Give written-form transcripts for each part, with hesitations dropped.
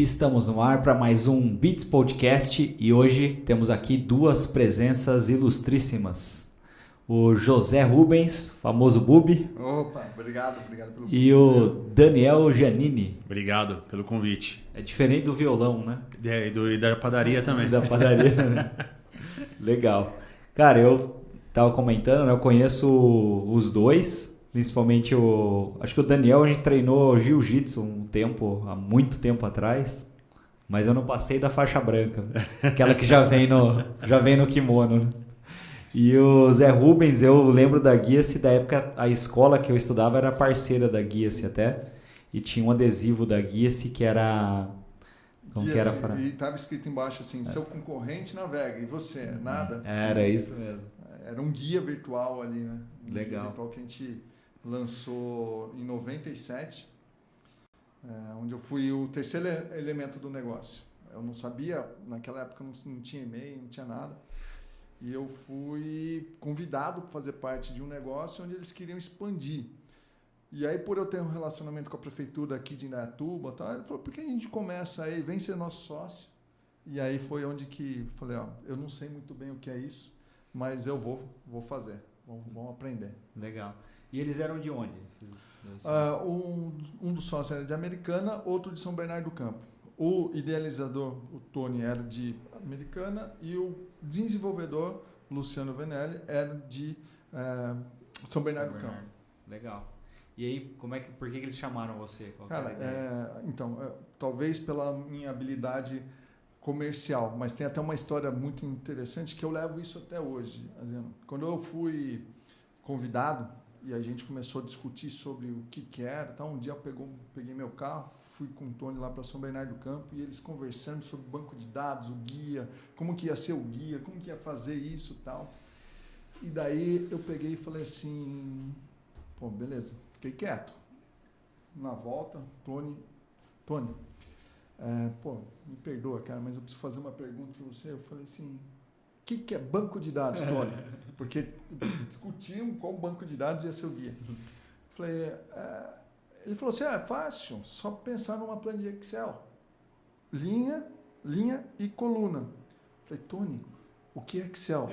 Estamos no ar para mais um Beats Podcast e hoje temos aqui duas presenças ilustríssimas. O José Rubens, famoso Bubi. Opa, obrigado pelo convite. E o Daniel Giannini. Obrigado pelo convite. É diferente do violão, né? E da padaria também. E da padaria também. Legal. Cara, eu tava comentando, né? Eu conheço os dois, principalmente acho que o Daniel a gente treinou jiu-jitsu há muito tempo atrás, mas eu não passei da faixa branca, aquela que já vem no kimono, né? E o Zé Rubens, eu lembro da Guia-se, da época a escola que eu estudava era parceira da Guia-se até, e tinha um adesivo da Guia-se que era... Como que era? E estava escrito embaixo assim, seu concorrente navega, e você, nada? Era isso mesmo. Era um guia virtual ali, né? Legal. Guia virtual que a gente lançou em 97, onde eu fui o terceiro elemento do negócio. Eu não sabia, naquela época não tinha e-mail, não tinha nada. E eu fui convidado para fazer parte de um negócio onde eles queriam expandir. E aí, por eu ter um relacionamento com a prefeitura aqui de Indaiatuba, ele falou, por que a gente começa aí, vem ser nosso sócio? E aí foi onde que falei, eu não sei muito bem o que é isso, mas eu vou fazer, vamos aprender. Legal. E eles eram de onde? Um dos sócios era de Americana, outro de São Bernardo do Campo. O idealizador, o Tony, era de Americana e o desenvolvedor, Luciano Venelli, era de São Bernardo do Campo. Legal. E aí, por que eles chamaram você? Cara, talvez pela minha habilidade comercial, mas tem até uma história muito interessante que eu levo isso até hoje, Adriano. Quando eu fui convidado e a gente começou a discutir sobre o que era, então um dia eu peguei meu carro, fui com o Tony lá para São Bernardo do Campo e eles conversando sobre o banco de dados, o guia, como que ia ser o guia, como que ia fazer isso e tal. E daí eu peguei e falei assim, pô, beleza, fiquei quieto. Na volta, Tony, me perdoa, cara, mas eu preciso fazer uma pergunta para você. Eu falei assim, o que é banco de dados, Tony? Porque discutiam qual banco de dados ia ser o guia. Eu falei, ele falou assim, é fácil, só pensar numa planilha Excel. Linha e coluna. Eu falei, Tony, o que é Excel?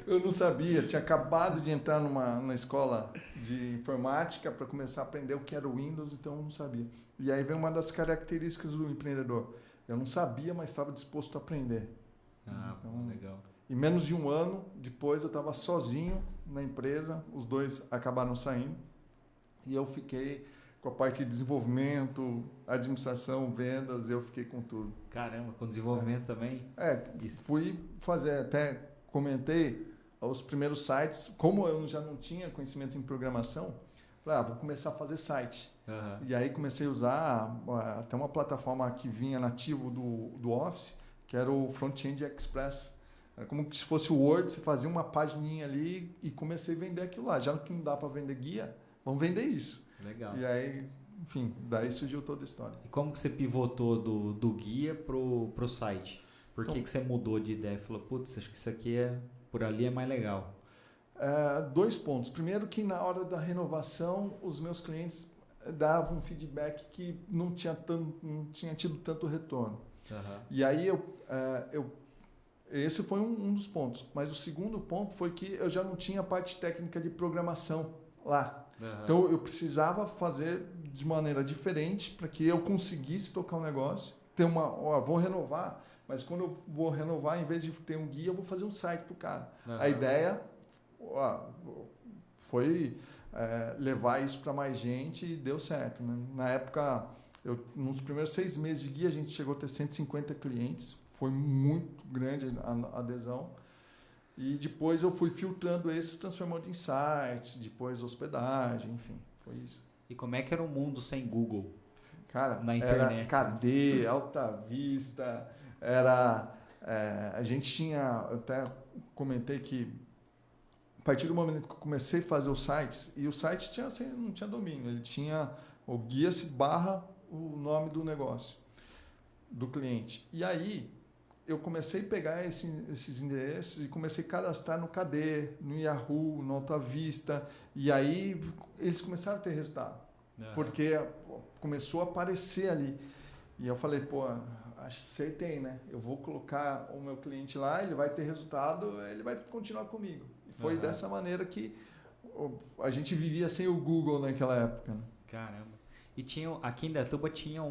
Eu não sabia, tinha acabado de entrar na escola de informática para começar a aprender o que era o Windows, então eu não sabia. E aí vem uma das características do empreendedor. Eu não sabia, mas estava disposto a aprender. Então, legal. Em menos de um ano, depois eu estava sozinho na empresa, os dois acabaram saindo e eu fiquei com a parte de desenvolvimento, administração, vendas, eu fiquei com tudo. Caramba, com desenvolvimento também? Fui fazer, até comentei, os primeiros sites, como eu já não tinha conhecimento em programação, falei, vou começar a fazer site. Uhum. E aí comecei a usar até uma plataforma que vinha nativo do Office, que era o Front-End Express. Era como se fosse o Word, você fazia uma pagininha ali e comecei a vender aquilo lá. Já que não dá para vender guia, vamos vender isso. Legal. E aí, enfim, daí surgiu toda a história. E como que você pivotou do guia pro site? Por que você mudou de ideia? Falou, putz, acho que isso aqui por ali é mais legal. 2 pontos. Primeiro que na hora da renovação, os meus clientes davam um feedback que não tinha tido tanto retorno. Uhum. E aí esse foi um dos pontos. Mas o segundo ponto foi que eu já não tinha a parte técnica de programação lá. Uhum. Então eu precisava fazer de maneira diferente para que eu conseguisse tocar um negócio. Vou renovar, mas quando eu vou renovar, em vez de ter um guia, eu vou fazer um site para o cara. Uhum. A ideia foi levar isso para mais gente e deu certo. Né? Na época, nos primeiros 6 meses de guia, a gente chegou a ter 150 clientes. Foi muito grande a adesão. E depois eu fui filtrando esses, transformando em sites, depois hospedagem, enfim, foi isso. E como é que era o mundo sem Google? Cara, na internet, era KD, Alta Vista, a gente tinha, eu até comentei que a partir do momento que eu comecei a fazer os sites, e o site não tinha domínio, ele tinha o guia-se / o nome do negócio, do cliente. E aí, eu comecei a pegar esses endereços e comecei a cadastrar no KD, no Yahoo, no Alta Vista, e aí eles começaram a ter resultado. Uhum. Porque começou a aparecer ali. E eu falei, pô, acertei, né? Eu vou colocar o meu cliente lá, ele vai ter resultado, ele vai continuar comigo. E foi dessa maneira que a gente vivia sem o Google naquela época, né? Caramba. E aqui em Indaiatuba tinha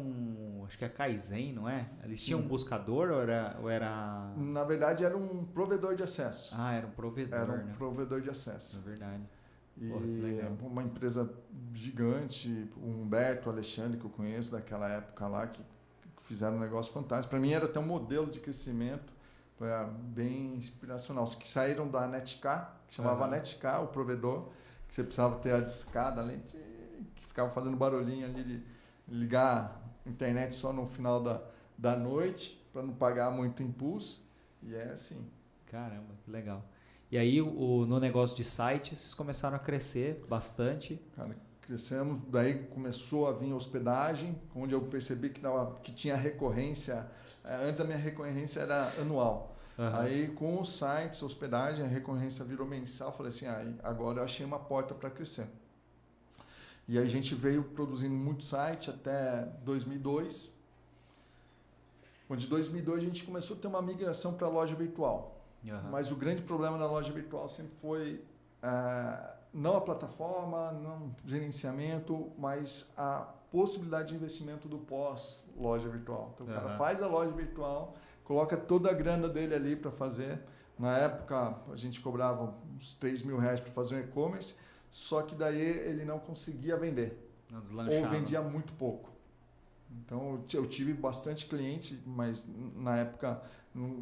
acho que é Kaizen, não é? Eles tinham um buscador ou era... Na verdade, era um provedor de acesso. Ah, era um provedor, Era um né? provedor de acesso. É verdade. E Pô, legal. uma empresa gigante, o Humberto, o Alexandre, que eu conheço daquela época lá, que fizeram um negócio fantástico. Para mim era até um modelo de crescimento bem inspiracional. Os que saíram da Netcar, que chamava Netcar, o provedor, que você precisava ter a discada, além de que ficava fazendo barulhinho ali de ligar a internet só no final da noite, para não pagar muito impulso. E é assim. Caramba, que legal. E aí, no negócio de sites, começaram a crescer bastante. Cara, crescemos, daí começou a vir a hospedagem, onde eu percebi que tinha recorrência. Antes a minha recorrência era anual. Aí com os sites, hospedagem, a recorrência virou mensal. Falei assim, agora eu achei uma porta para crescer. E aí a gente veio produzindo muito site até 2002. Onde em 2002 a gente começou a ter uma migração para a loja virtual. Mas o grande problema da loja virtual sempre foi não a plataforma, não o gerenciamento, mas a possibilidade de investimento do pós-loja virtual. Então o cara faz a loja virtual, coloca toda a grana dele ali para fazer. Na época a gente cobrava uns R$3.000 para fazer um e-commerce, só que daí ele não conseguia vender. Não deslanchava. Ou vendia muito pouco. Então eu tive bastante cliente, mas na época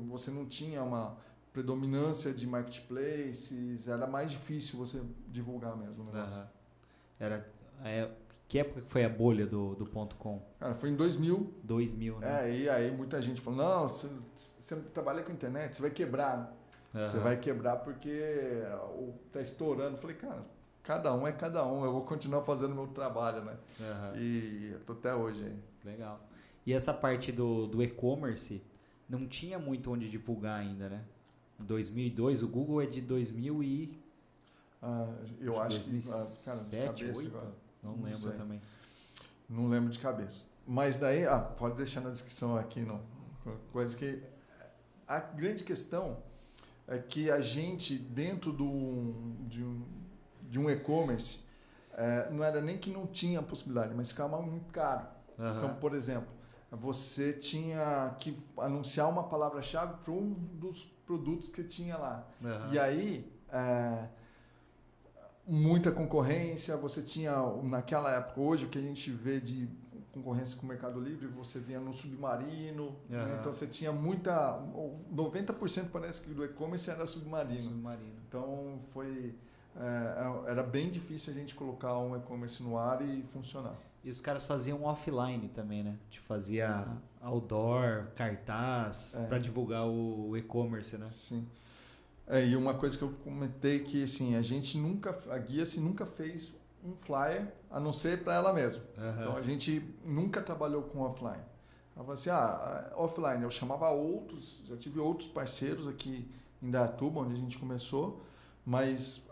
você não tinha uma predominância de marketplaces, era mais difícil você divulgar mesmo o negócio. Que época que foi a bolha do .com? Cara, foi em 2000. 2000, né? E aí muita gente falou, não, você não trabalha com internet, você vai quebrar. Você vai quebrar porque tá estourando. Eu falei, cara, cada um é cada um, eu vou continuar fazendo o meu trabalho, né? E eu tô até hoje aí. Legal. E essa parte do e-commerce, não tinha muito onde divulgar ainda, né? Em 2002, o Google é de 2000 e... eu acho 2007, que... Cara, de cabeça 2008? agora. Não lembro sei. também. Não lembro de cabeça. Mas daí, pode deixar na descrição aqui, não. Coisa que... A grande questão é que a gente, dentro de um e-commerce, não era nem que não tinha possibilidade, mas ficava muito caro. Então, por exemplo, você tinha que anunciar uma palavra-chave para um dos produtos que tinha lá. E aí, muita concorrência, você tinha, naquela época, hoje o que a gente vê de concorrência com o Mercado Livre, você vinha no Submarino, né? Então você tinha 90% parece que do e-commerce era Submarino. Então era bem difícil a gente colocar um e-commerce no ar e funcionar. E os caras faziam offline também, né? Fazia outdoor, cartaz, para divulgar o e-commerce, né? Sim. E uma coisa que eu comentei que assim, a Guia-se nunca fez um flyer, a não ser para ela mesma. Então a gente nunca trabalhou com offline. Ela falou assim, offline, eu chamava outros, já tive outros parceiros aqui em Indaiatuba, onde a gente começou, mas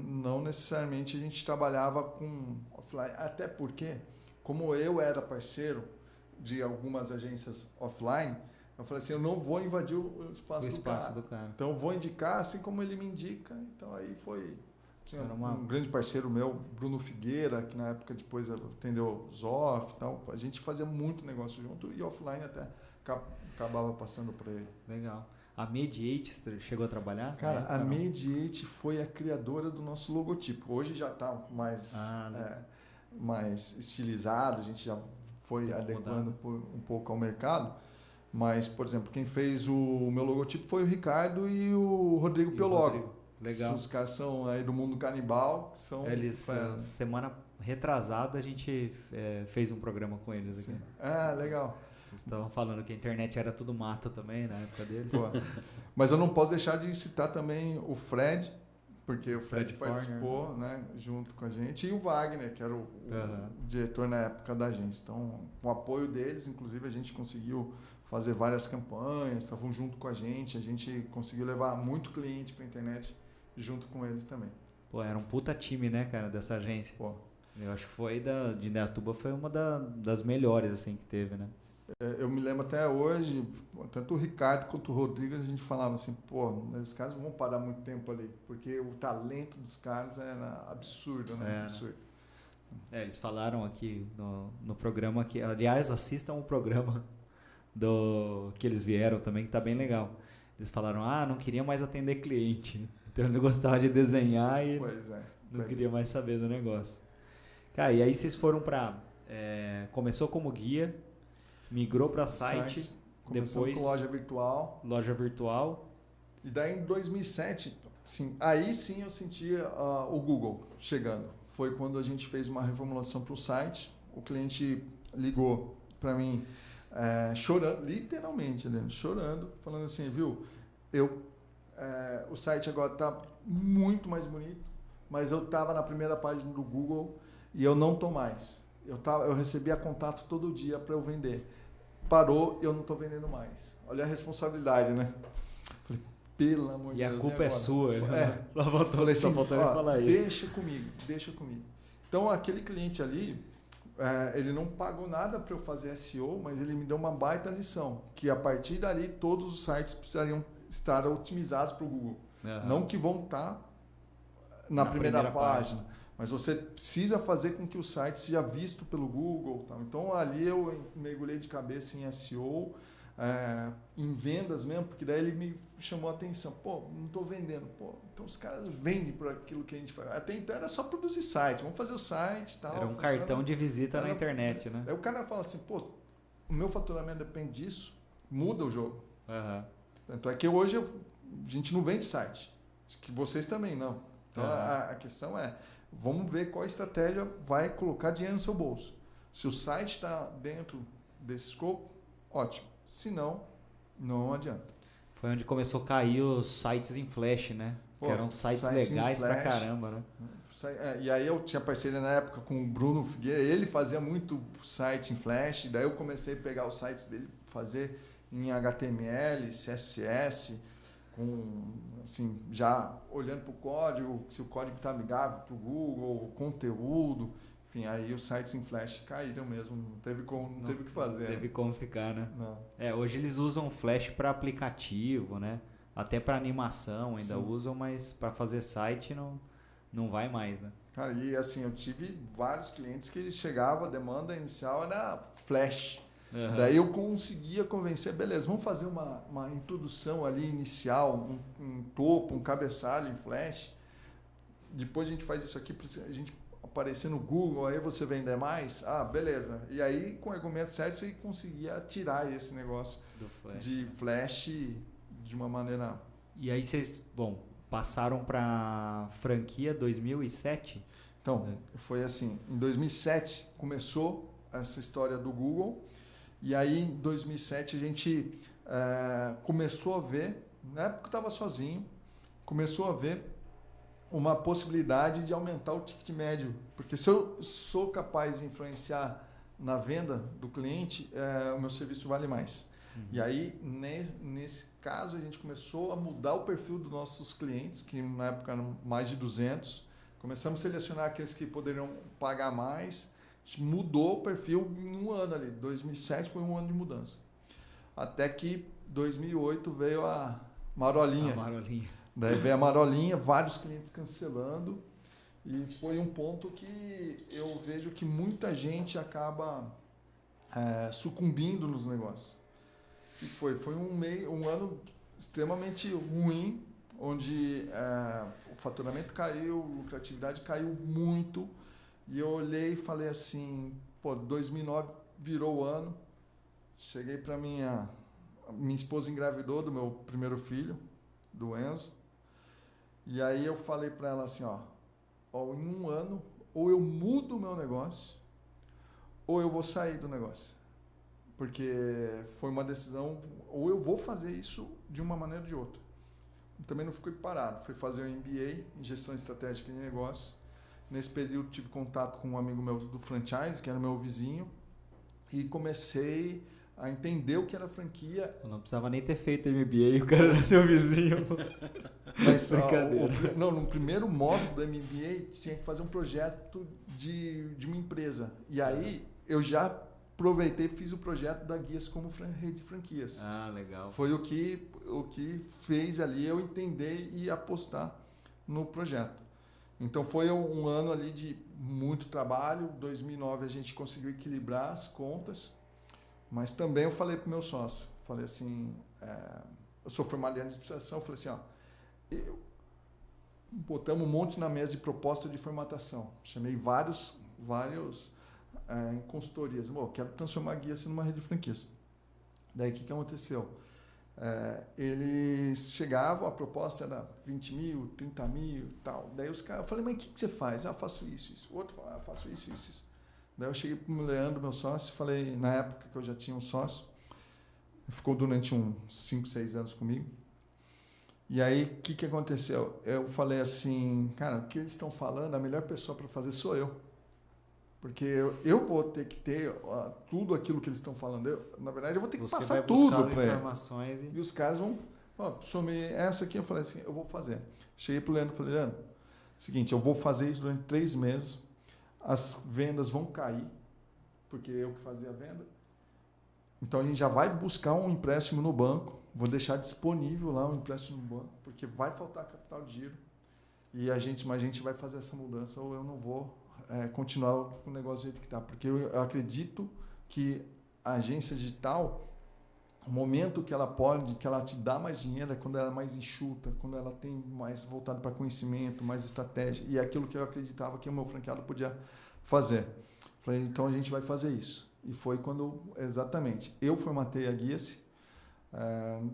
não necessariamente a gente trabalhava com offline, até porque, como eu era parceiro de algumas agências offline, eu falei assim, eu não vou invadir o espaço do cara. Então eu vou indicar assim como ele me indica. Então aí tinha um grande parceiro meu, Bruno Figueira, que na época depois atendeu Zoff, então a gente fazia muito negócio junto e offline até acabava passando para ele. Legal. A Mediate chegou a trabalhar? Cara, a Mediate foi a criadora do nosso logotipo. Hoje já está mais estilizado, a gente já foi adequando um pouco ao mercado. Mas, por exemplo, quem fez o meu logotipo foi o Ricardo e o Rodrigo Piologo. Legal. Os caras são aí do mundo canibal. Semana retrasada a gente fez um programa com eles aqui. Legal. Eles estavam falando que a internet era tudo mato também na época dele. Mas eu não posso deixar de citar também o Fred, porque o Fred participou, né, junto com a gente, e o Wagner, que era o diretor na época da agência. Então, com o apoio deles, inclusive, a gente conseguiu fazer várias campanhas, estavam junto com a gente conseguiu levar muito cliente para a internet junto com eles também. Era um puta time, né, cara, dessa agência. Eu acho que foi de Indaiatuba foi uma das melhores assim que teve, né? Eu me lembro até hoje, tanto o Ricardo quanto o Rodrigo, a gente falava assim, pô, os caras não vão parar muito tempo ali, porque o talento dos caras era absurdo, né? Absurdo. Eles falaram aqui no programa que, aliás, assistam o programa que eles vieram também, que tá bem legal. Eles falaram, não queria mais atender cliente. Então ele gostava de desenhar e não queria mais saber do negócio. Cara, e aí vocês foram começou como guia, migrou para site, depois com loja virtual. E daí em 2007, assim, aí sim eu sentia o Google chegando. Foi quando a gente fez uma reformulação para o site. O cliente ligou para mim chorando, literalmente, chorando, falando assim, viu, o site agora está muito mais bonito, mas eu estava na primeira página do Google e eu não estou mais. Eu recebia contato todo dia para eu vender. Parou, eu não estou vendendo mais. Olha a responsabilidade, né? Falei, pelo amor de Deus. E a culpa é sua. Falei assim, falar deixa comigo. Então, aquele cliente ali, ele não pagou nada para eu fazer SEO, mas ele me deu uma baita lição, que a partir dali todos os sites precisariam estar otimizados para o Google. Uhum. Não que vão estar na primeira página. Mas você precisa fazer com que o site seja visto pelo Google. Tá? Então, ali eu mergulhei de cabeça em SEO, em vendas mesmo, porque daí ele me chamou a atenção. Pô, não estou vendendo. Pô, então os caras vendem por aquilo que a gente faz. Até então era só produzir site. Vamos fazer o site e tal. Era um cartão de visita na internet, né? Aí o cara fala assim, pô, o meu faturamento depende disso, muda o jogo. Uhum. Tanto é que hoje a gente não vende site. Que vocês também não. Então, a questão é, vamos ver qual estratégia vai colocar dinheiro no seu bolso. Se o site está dentro desse escopo, ótimo. Se não, não adianta. Foi onde começou a cair os sites em Flash, né? Pô, que eram sites legais pra caramba, né? E aí eu tinha parceria na época com o Bruno Figueira, ele fazia muito site em Flash, daí eu comecei a pegar os sites dele, fazer em HTML, CSS, assim, já olhando para o código, se o código está amigável para o Google, o conteúdo, enfim, aí os sites em Flash caíram mesmo, não teve o que fazer. Não teve como ficar, né? Não. Hoje eles usam Flash para aplicativo, né? Até para animação ainda Sim. usam, mas para fazer site não vai mais, né? Cara, e assim, eu tive vários clientes que chegavam, a demanda inicial era Flash. Uhum. Daí eu conseguia convencer, beleza, vamos fazer uma introdução ali inicial, um topo, um cabeçalho em Flash. Depois a gente faz isso aqui para a gente aparecer no Google, aí você vender mais. Beleza. E aí, com o argumento certo, você conseguia tirar esse negócio de Flash de uma maneira... E aí vocês, passaram para franquia 2007? Então, foi assim, em 2007 começou essa história do Google. E aí, em 2007, a gente começou a ver, na época eu estava sozinho, começou a ver uma possibilidade de aumentar o ticket médio. Porque se eu sou capaz de influenciar na venda do cliente, o meu serviço vale mais. Uhum. E aí, nesse caso, a gente começou a mudar o perfil dos nossos clientes, que na época eram mais de 200. Começamos a selecionar aqueles que poderiam pagar mais. Mudou o perfil em um ano ali. 2007 foi um ano de mudança. Até que 2008 veio a marolinha. Daí veio a marolinha, vários clientes cancelando. E foi um ponto que eu vejo que muita gente acaba sucumbindo nos negócios. O que foi? Foi um ano extremamente ruim, onde o faturamento caiu, a lucratividade caiu muito. E eu olhei e falei assim, 2009 virou o ano, cheguei para minha esposa engravidou do meu primeiro filho, do Enzo, e aí eu falei para ela assim, em um ano, ou eu mudo o meu negócio, ou eu vou sair do negócio. Porque foi uma decisão, ou eu vou fazer isso de uma maneira ou de outra. Também não fiquei parado, fui fazer o MBA em Gestão Estratégica de Negócios. Nesse período tive contato com um amigo meu do franchise, que era meu vizinho, e comecei a entender o que era franquia. Eu não precisava nem ter feito MBA e o cara era seu vizinho. Pô. Mas Brincadeira. no primeiro módulo do MBA tinha que fazer um projeto de uma empresa. E aí eu já aproveitei e fiz o projeto da Guias como rede de franquias. Ah, legal. Foi o que fez ali eu entender e apostar no projeto. Então foi um ano ali de muito trabalho. Em 2009 a gente conseguiu equilibrar as contas, mas também eu falei para o meu sócio, falei assim, eu sou formado em administração, eu falei assim, botamos um monte na mesa de proposta de formatação, chamei vários consultorias, quero transformar a Guias numa rede de franquias. Daí o que aconteceu? Eles chegavam, a proposta era 20 mil, 30 mil e tal. Daí os caras, eu falei, mas o que você faz? Eu faço isso. O outro falou, eu faço isso. Daí eu cheguei para o Leandro, meu sócio, falei, na época que eu já tinha um sócio, ficou durante uns 5, 6 anos comigo. E aí, o que aconteceu? Eu falei assim, cara, o que eles estão falando, a melhor pessoa para fazer sou eu. Porque eu vou ter que ter tudo aquilo que eles estão falando. Na verdade, eu vou ter que passar tudo para eles. E os caras vão... somei essa aqui, eu falei assim, eu vou fazer. Cheguei pro Leandro e falei, Leandro, seguinte, eu vou fazer isso durante 3 meses. As vendas vão cair, porque eu que fazia a venda. Então, a gente já vai buscar um empréstimo no banco. Vou deixar disponível lá um empréstimo no banco, porque vai faltar capital de giro. E a gente vai fazer essa mudança ou eu não vou... continuar com o negócio do jeito que está. Porque eu acredito que a agência digital, o momento que ela te dá mais dinheiro é quando ela é mais enxuta, quando ela tem mais voltado para conhecimento, mais estratégia. E é aquilo que eu acreditava que o meu franqueado podia fazer. Falei, então a gente vai fazer isso. E foi quando, exatamente, eu formatei a Guias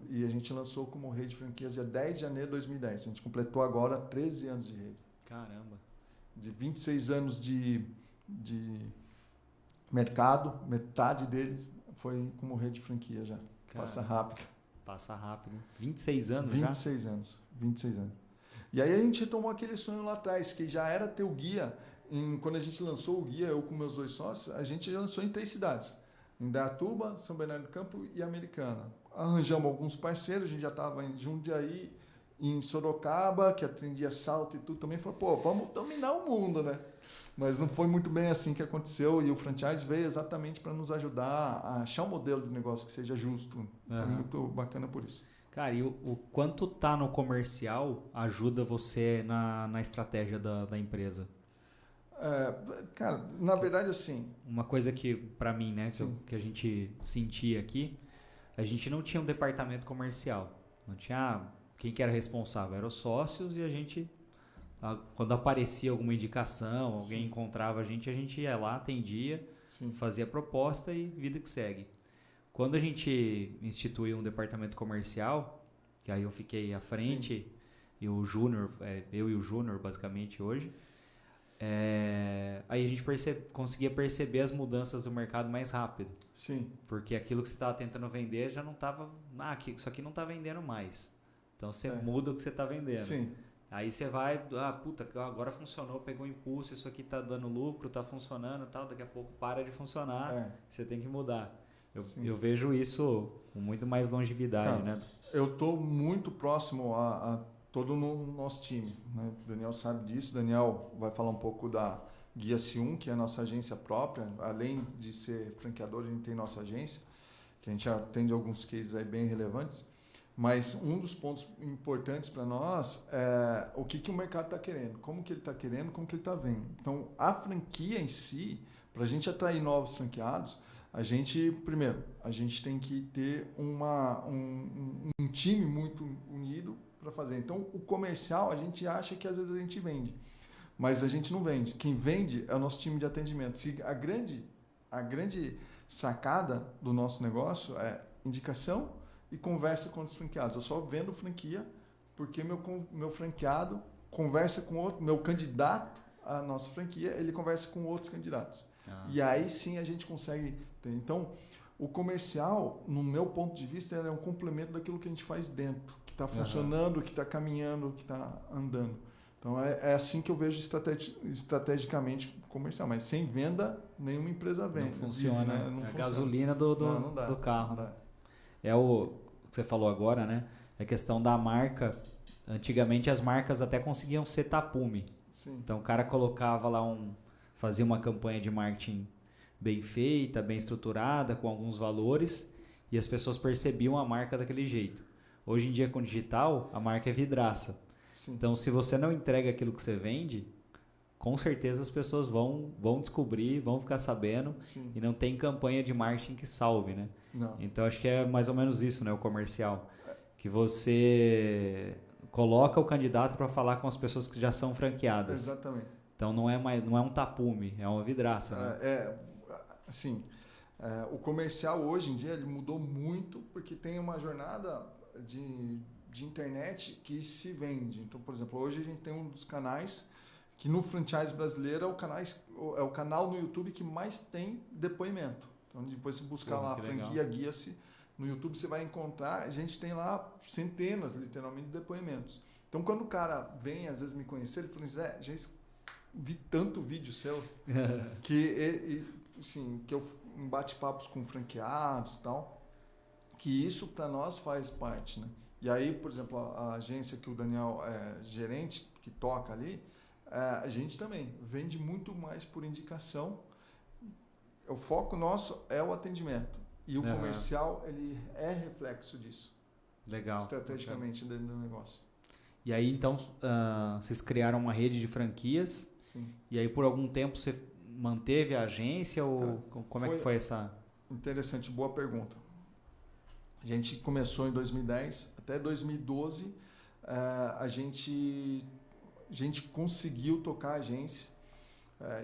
e a gente lançou como rede de franquias dia 10 de janeiro de 2010. A gente completou agora 13 anos de rede. Caramba. De 26 anos de mercado, metade deles foi como rede de franquia já. Passa rápido. Passa rápido. 26 anos 26 já? 26 anos. E aí a gente retomou aquele sonho lá atrás, que já era ter o guia. Quando a gente lançou o guia, eu com meus 2 sócios, a gente já lançou em 3 cidades. Em Indaiatuba, São Bernardo do Campo e Americana. Arranjamos alguns parceiros, a gente já estava em Jundiaí, em Sorocaba, que atendia Salto e tudo, também falou, vamos dominar o mundo, né? Mas não foi muito bem assim que aconteceu e o franchise veio exatamente para nos ajudar a achar um modelo de negócio que seja justo. Foi muito bacana por isso. Cara, e o quanto tá no comercial ajuda você na estratégia da empresa? Cara, na verdade assim... Uma coisa que, para mim, né, que a gente sentia aqui, a gente não tinha um departamento comercial. Não tinha... Quem que era responsável? Eram os sócios e a gente, quando aparecia alguma indicação, alguém encontrava a gente ia lá, atendia, fazia a proposta e vida que segue. Quando a gente instituiu um departamento comercial, que aí eu fiquei à frente, e o Júnior, eu e o Júnior basicamente hoje, aí a gente conseguia perceber as mudanças do mercado mais rápido. Sim. Porque aquilo que você estava tentando vender já não estava... isso aqui não está vendendo mais. Então você muda o que você está vendendo. Sim. Aí você vai, agora funcionou, pegou impulso, isso aqui está dando lucro, está funcionando e tal, daqui a pouco para de funcionar, você tem que mudar. Eu vejo isso com muito mais longevidade, né? Eu estou muito próximo a todo o nosso time, né? O Daniel sabe disso, o Daniel vai falar um pouco da Guia C1, que é a nossa agência própria, além de ser franqueador, a gente tem nossa agência, que a gente atende alguns cases aí bem relevantes. Mas um dos pontos importantes para nós é o que o mercado está querendo, como que ele está querendo, como que ele está vendo. Então, a franquia em si, para a gente atrair novos franqueados, primeiro, a gente tem que ter um time muito unido para fazer. Então, o comercial, a gente acha que às vezes a gente vende, mas a gente não vende. Quem vende é o nosso time de atendimento. A grande sacada do nosso negócio é indicação e conversa com os franqueados. Eu só vendo franquia porque meu franqueado conversa com outro, meu candidato à nossa franquia, ele conversa com outros candidatos. E aí sim a gente consegue ter. Então, o comercial, no meu ponto de vista, ele é um complemento daquilo que a gente faz dentro, que está funcionando, que está caminhando, que está andando. Então é assim que eu vejo estrategicamente comercial, mas sem venda nenhuma empresa vende. Não funciona, vive, né? é Não a funciona. gasolina Não dá, do carro. não dá. É o que você falou agora, né? É a questão da marca. Antigamente as marcas até conseguiam ser tapume. Sim. Então o cara colocava lá fazia uma campanha de marketing bem feita, bem estruturada, com alguns valores, e as pessoas percebiam a marca daquele jeito. Hoje em dia com o digital, a marca é vidraça. Sim. Então se você não entrega aquilo que você vende, com certeza as pessoas vão descobrir, vão ficar sabendo. Sim. E não tem campanha de marketing que salve, né? Não. Então acho que é mais ou menos isso, né? O comercial. Que você coloca o candidato para falar com as pessoas que já são franqueadas. Exatamente. Então não é um tapume, é uma vidraça, né? Assim, o comercial hoje em dia ele mudou muito porque tem uma jornada de internet que se vende. Então, por exemplo, hoje a gente tem um dos canais que no franchise brasileiro é o canal no YouTube que mais tem depoimento. Então, depois você buscar lá a franquia Guia-se no YouTube, você vai encontrar, a gente tem lá centenas, literalmente, de depoimentos. Então, quando o cara vem, às vezes, me conhecer, ele fala, Zé, já vi tanto vídeo seu que eu em bate-papos com franqueados e tal, que isso para nós faz parte, né? E aí, por exemplo, a agência que o Daniel é gerente, que toca ali, a gente também vende muito mais por indicação. O foco nosso é o atendimento. E o comercial, ele é reflexo disso. Legal. Estrategicamente dentro do negócio. E aí, então, vocês criaram uma rede de franquias. Sim. E aí, por algum tempo, você manteve a agência? Ou como é que foi essa... Interessante, boa pergunta. A gente começou em 2010, até 2012 a gente conseguiu tocar a agência.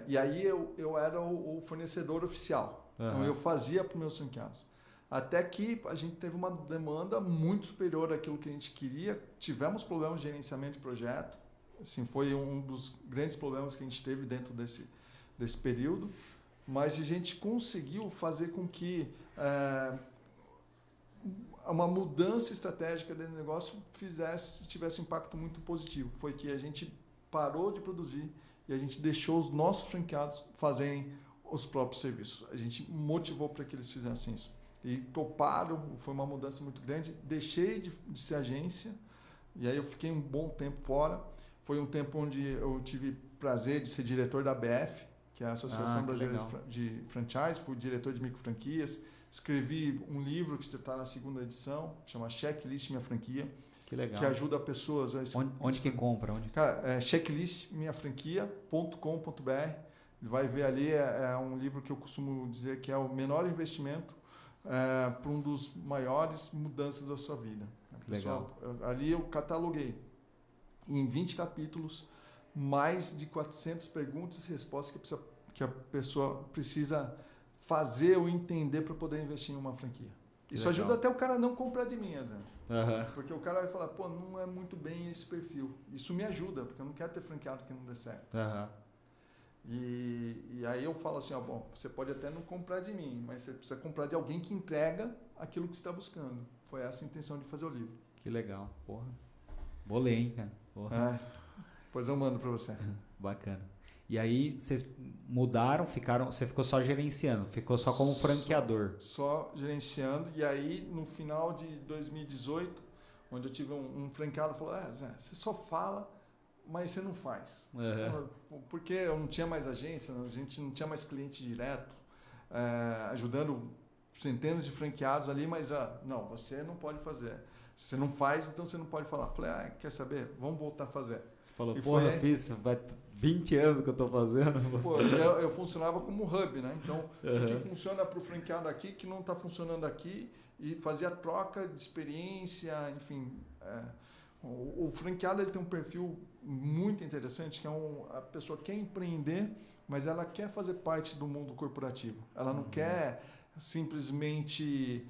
E aí eu era o fornecedor oficial. Então eu fazia para os meus franqueados. Até que a gente teve uma demanda muito superior àquilo que a gente queria. Tivemos problemas de gerenciamento de projeto. Assim, foi um dos grandes problemas que a gente teve dentro desse período. Mas a gente conseguiu fazer com que uma mudança estratégica dentro do negócio tivesse um impacto muito positivo. Foi que a gente parou de produzir e a gente deixou os nossos franqueados fazerem os próprios serviços. A gente motivou para que eles fizessem isso. E toparam, foi uma mudança muito grande. Deixei de ser agência e aí eu fiquei um bom tempo fora. Foi um tempo onde eu tive prazer de ser diretor da ABF, que é a Associação Brasileira de Franchise. Fui diretor de microfranquias. Escrevi um livro que está na 2ª edição, chama Checklist Minha Franquia. Que legal. Que ajuda pessoas a... Onde que compra? Cara, é checklistminhafranquia.com.br. Ele vai ver ali, é um livro que eu costumo dizer que é o menor investimento para um dos maiores mudanças da sua vida. Legal. Ali eu cataloguei em 20 capítulos mais de 400 perguntas e respostas que a pessoa precisa fazer ou entender para poder investir em uma franquia. Isso ajuda até o cara a não comprar de mim, Adriano. Porque o cara vai falar, pô, não é muito bem esse perfil. Isso me ajuda, porque eu não quero ter franqueado que não dê certo. E aí eu falo assim, bom, você pode até não comprar de mim, mas você precisa comprar de alguém que entrega aquilo que você está buscando. Foi essa a intenção de fazer o livro. Que legal, porra. Bolei, hein, cara. Porra. Pois eu mando para você. Bacana. E aí vocês mudaram, você ficou só gerenciando, ficou só como franqueador. Só gerenciando. E aí, no final de 2018, onde eu tive um franqueado, falou, Zé, você só fala, mas você não faz. Porque eu não tinha mais agência, a gente não tinha mais cliente direto, ajudando centenas de franqueados ali, mas não, você não pode fazer. Se você não faz, então você não pode falar. Falei, quer saber? Vamos voltar a fazer. Você falou, porra, eu fiz, vai 20 anos que eu estou fazendo. Pô, eu funcionava como hub, né? Então, o que funciona para o franqueado aqui, que não está funcionando aqui, e fazia troca de experiência, enfim. O franqueado ele tem um perfil muito interessante, que é a pessoa quer empreender, mas ela quer fazer parte do mundo corporativo. Ela não quer simplesmente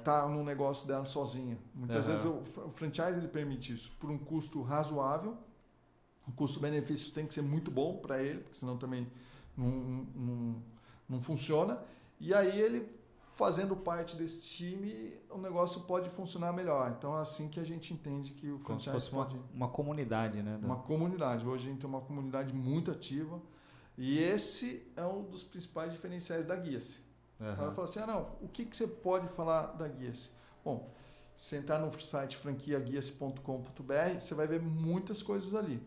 tá no negócio dela sozinha. Muitas vezes o franchise ele permite isso por um custo razoável. O custo-benefício tem que ser muito bom para ele, porque senão também não funciona. E aí ele fazendo parte desse time, o negócio pode funcionar melhor. Então é assim que a gente entende que o Como se franchise fosse uma comunidade, né? uma comunidade. Hoje a gente tem uma comunidade muito ativa e esse é um dos principais diferenciais da Guia-se. Uhum. Ela fala assim, o que você pode falar da Guia-se? Bom, se entrar no site franquiaguia-se.com.br, você vai ver muitas coisas ali.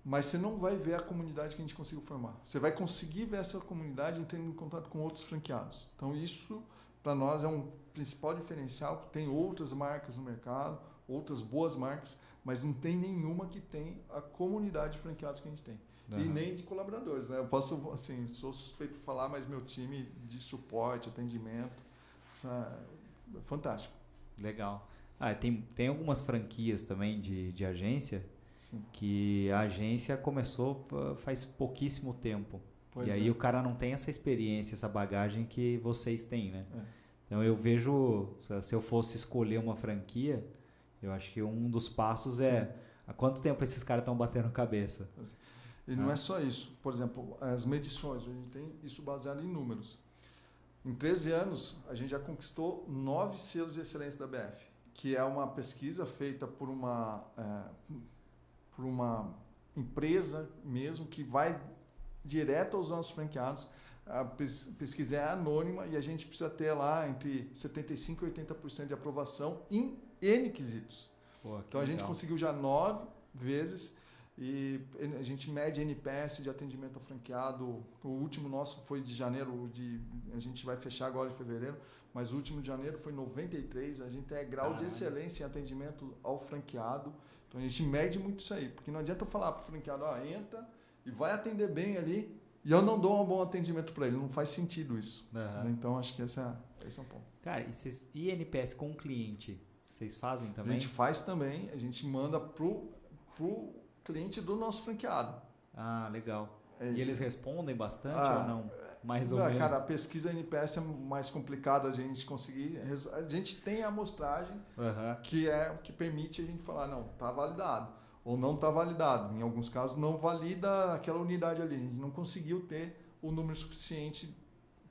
Mas você não vai ver a comunidade que a gente conseguiu formar. Você vai conseguir ver essa comunidade entrando em contato com outros franqueados. Então isso, para nós, é um principal diferencial. Tem outras marcas no mercado, outras boas marcas, mas não tem nenhuma que tem a comunidade de franqueados que a gente tem. Uhum. E nem de colaboradores, né? Eu posso, assim, sou suspeito de falar, mas meu time de suporte, atendimento, é fantástico. Legal. Tem algumas franquias também de agência, Sim. que a agência começou faz pouquíssimo tempo. Pois aí o cara não tem essa experiência, essa bagagem que vocês têm, né? Então eu vejo, se eu fosse escolher uma franquia, eu acho que um dos passos é há quanto tempo esses caras estão batendo cabeça. E não é só isso. Por exemplo, as medições, a gente tem isso baseado em números. Em 13 anos, a gente já conquistou 9 selos de excelência da BF, que é uma pesquisa feita por uma empresa mesmo, que vai direto aos nossos franqueados. A pesquisa é anônima e a gente precisa ter lá entre 75% e 80% de aprovação em N quesitos. Então a gente conseguiu já 9 vezes e a gente mede NPS de atendimento ao franqueado. O último nosso foi de janeiro, a gente vai fechar agora em fevereiro, mas o último de janeiro foi 93. A gente tem grau de excelência em atendimento ao franqueado. Então a gente mede muito isso aí, porque não adianta eu falar para o franqueado, entra e vai atender bem ali, e eu não dou um bom atendimento para ele. Não faz sentido isso. Uhum. Então acho que esse é um ponto. Cara, e NPS com o cliente, vocês fazem também? A gente faz também, a gente manda pro cliente do nosso franqueado. Ah, legal. E eles respondem bastante ou não? Mais ou não, menos? Cara, a pesquisa NPS é mais complicada a gente conseguir. A gente tem a amostragem que permite a gente falar, não, está validado. Ou não está validado. Em alguns casos não valida aquela unidade ali. A gente não conseguiu ter o número suficiente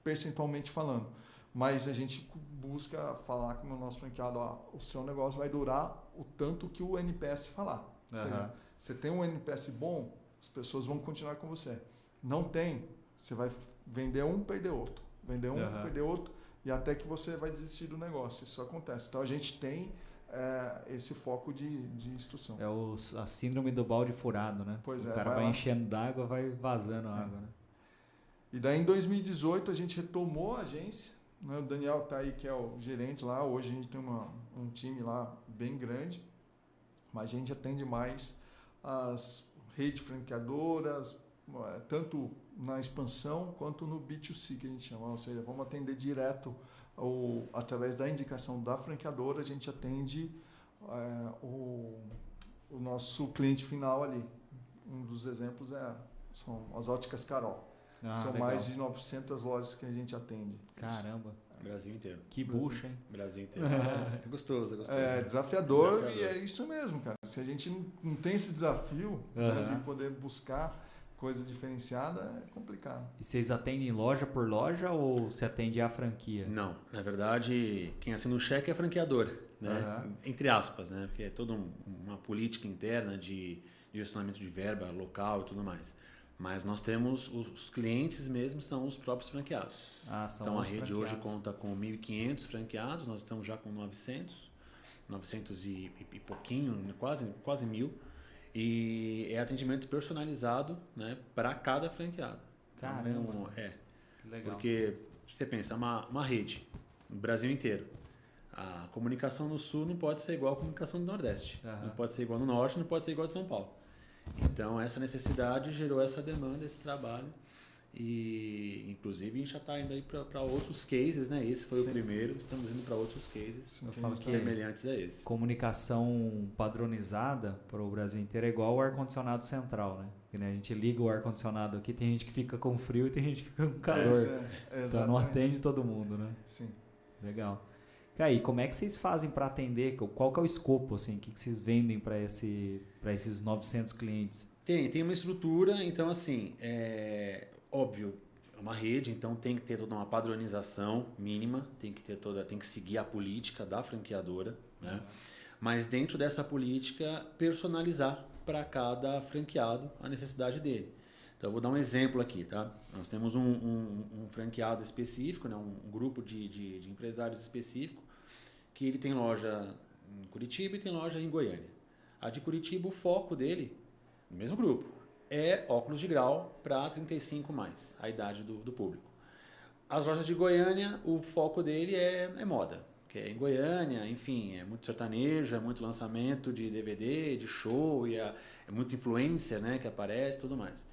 percentualmente falando. Mas a gente busca falar com o nosso franqueado, o seu negócio vai durar o tanto que o NPS falar. Ou seja, você tem um NPS bom, as pessoas vão continuar com você. Não tem, você vai vender um, perder outro. Vender um, perder outro, e até que você vai desistir do negócio. Isso acontece. Então a gente tem esse foco de instrução. É a síndrome do balde furado, né? Pois o cara vai enchendo d'água, vai vazando água, né? E daí em 2018 a gente retomou a agência, né? O Daniel está aí, que é o gerente lá. Hoje a gente tem um time lá bem grande, mas a gente atende mais as redes franqueadoras, tanto na expansão quanto no B2C, que a gente chama. Ou seja, vamos atender direto através da indicação da franqueadora, a gente atende o nosso cliente final ali. Um dos exemplos são as óticas Carol. São legal. Mais de 900 lojas que a gente atende. Caramba. Brasil inteiro. Que bucha, hein? Brasil inteiro. É gostoso, é gostoso. É desafiador e é isso mesmo, cara. Se a gente não tem esse desafio né, de poder buscar coisa diferenciada, é complicado. E vocês atendem loja por loja ou você atende a franquia? Não, na verdade, quem assina o cheque é franqueador, né? Entre aspas, né? Porque é toda uma política interna de gestionamento de verba local e tudo mais. Mas nós temos os clientes mesmo, são os próprios franqueados. São então a rede hoje conta com 1.500 franqueados, nós estamos já com 900 e pouquinho, quase 1.000. E é atendimento personalizado, né, para cada franqueado. Caramba. Então, legal. Porque você pensa, uma rede no Brasil inteiro. A comunicação no Sul não pode ser igual à comunicação do Nordeste. Não pode ser igual no Norte, não pode ser igual a São Paulo. Então, essa necessidade gerou essa demanda, esse trabalho. E, inclusive, a gente já está indo aí para outros cases, né? Esse foi o primeiro, estamos indo para outros cases semelhantes a esse. Comunicação padronizada para o Brasil inteiro é igual o ar-condicionado central, né? Porque, a gente liga o ar-condicionado aqui, tem gente que fica com frio e tem gente que fica com calor. Então, não atende todo mundo, né? Sim. Legal. E como é que vocês fazem para atender? Qual que é o escopo, assim? O que vocês vendem para esses 900 clientes? Tem uma estrutura, então assim, óbvio, uma rede, então tem que ter toda uma padronização mínima, tem que seguir a política da franqueadora, né? Mas dentro dessa política, personalizar para cada franqueado a necessidade dele. Então eu vou dar um exemplo aqui, tá? Nós temos um franqueado específico, né? Um grupo de empresários específico, que ele tem loja em Curitiba e tem loja em Goiânia. A de Curitiba, o foco dele, no mesmo grupo, é óculos de grau para 35 mais, a idade do público. As lojas de Goiânia, o foco dele é moda, que é em Goiânia, enfim, é muito sertanejo, é muito lançamento de DVD, de show, e é muita influência, né, que aparece e tudo mais.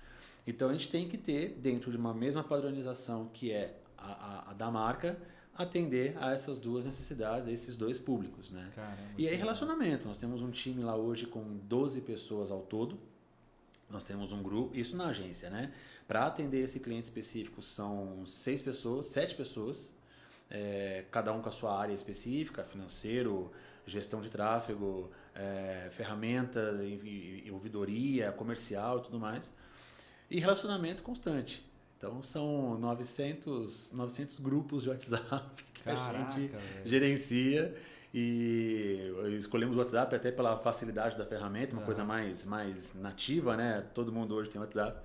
Então a gente tem que ter, dentro de uma mesma padronização que é a da marca, atender a essas duas necessidades, a esses dois públicos, né? Caramba, e aí relacionamento, nós temos um time lá hoje com 12 pessoas ao todo. Nós temos um grupo, isso na agência, né? Para atender esse cliente específico são 6 pessoas, 7 pessoas, cada um com a sua área específica, financeiro, gestão de tráfego, ferramenta, ouvidoria, comercial e tudo mais. E relacionamento constante. Então são 900 grupos de WhatsApp que a gente gerencia. E escolhemos o WhatsApp até pela facilidade da ferramenta, uma coisa mais nativa, né? Todo mundo hoje tem WhatsApp.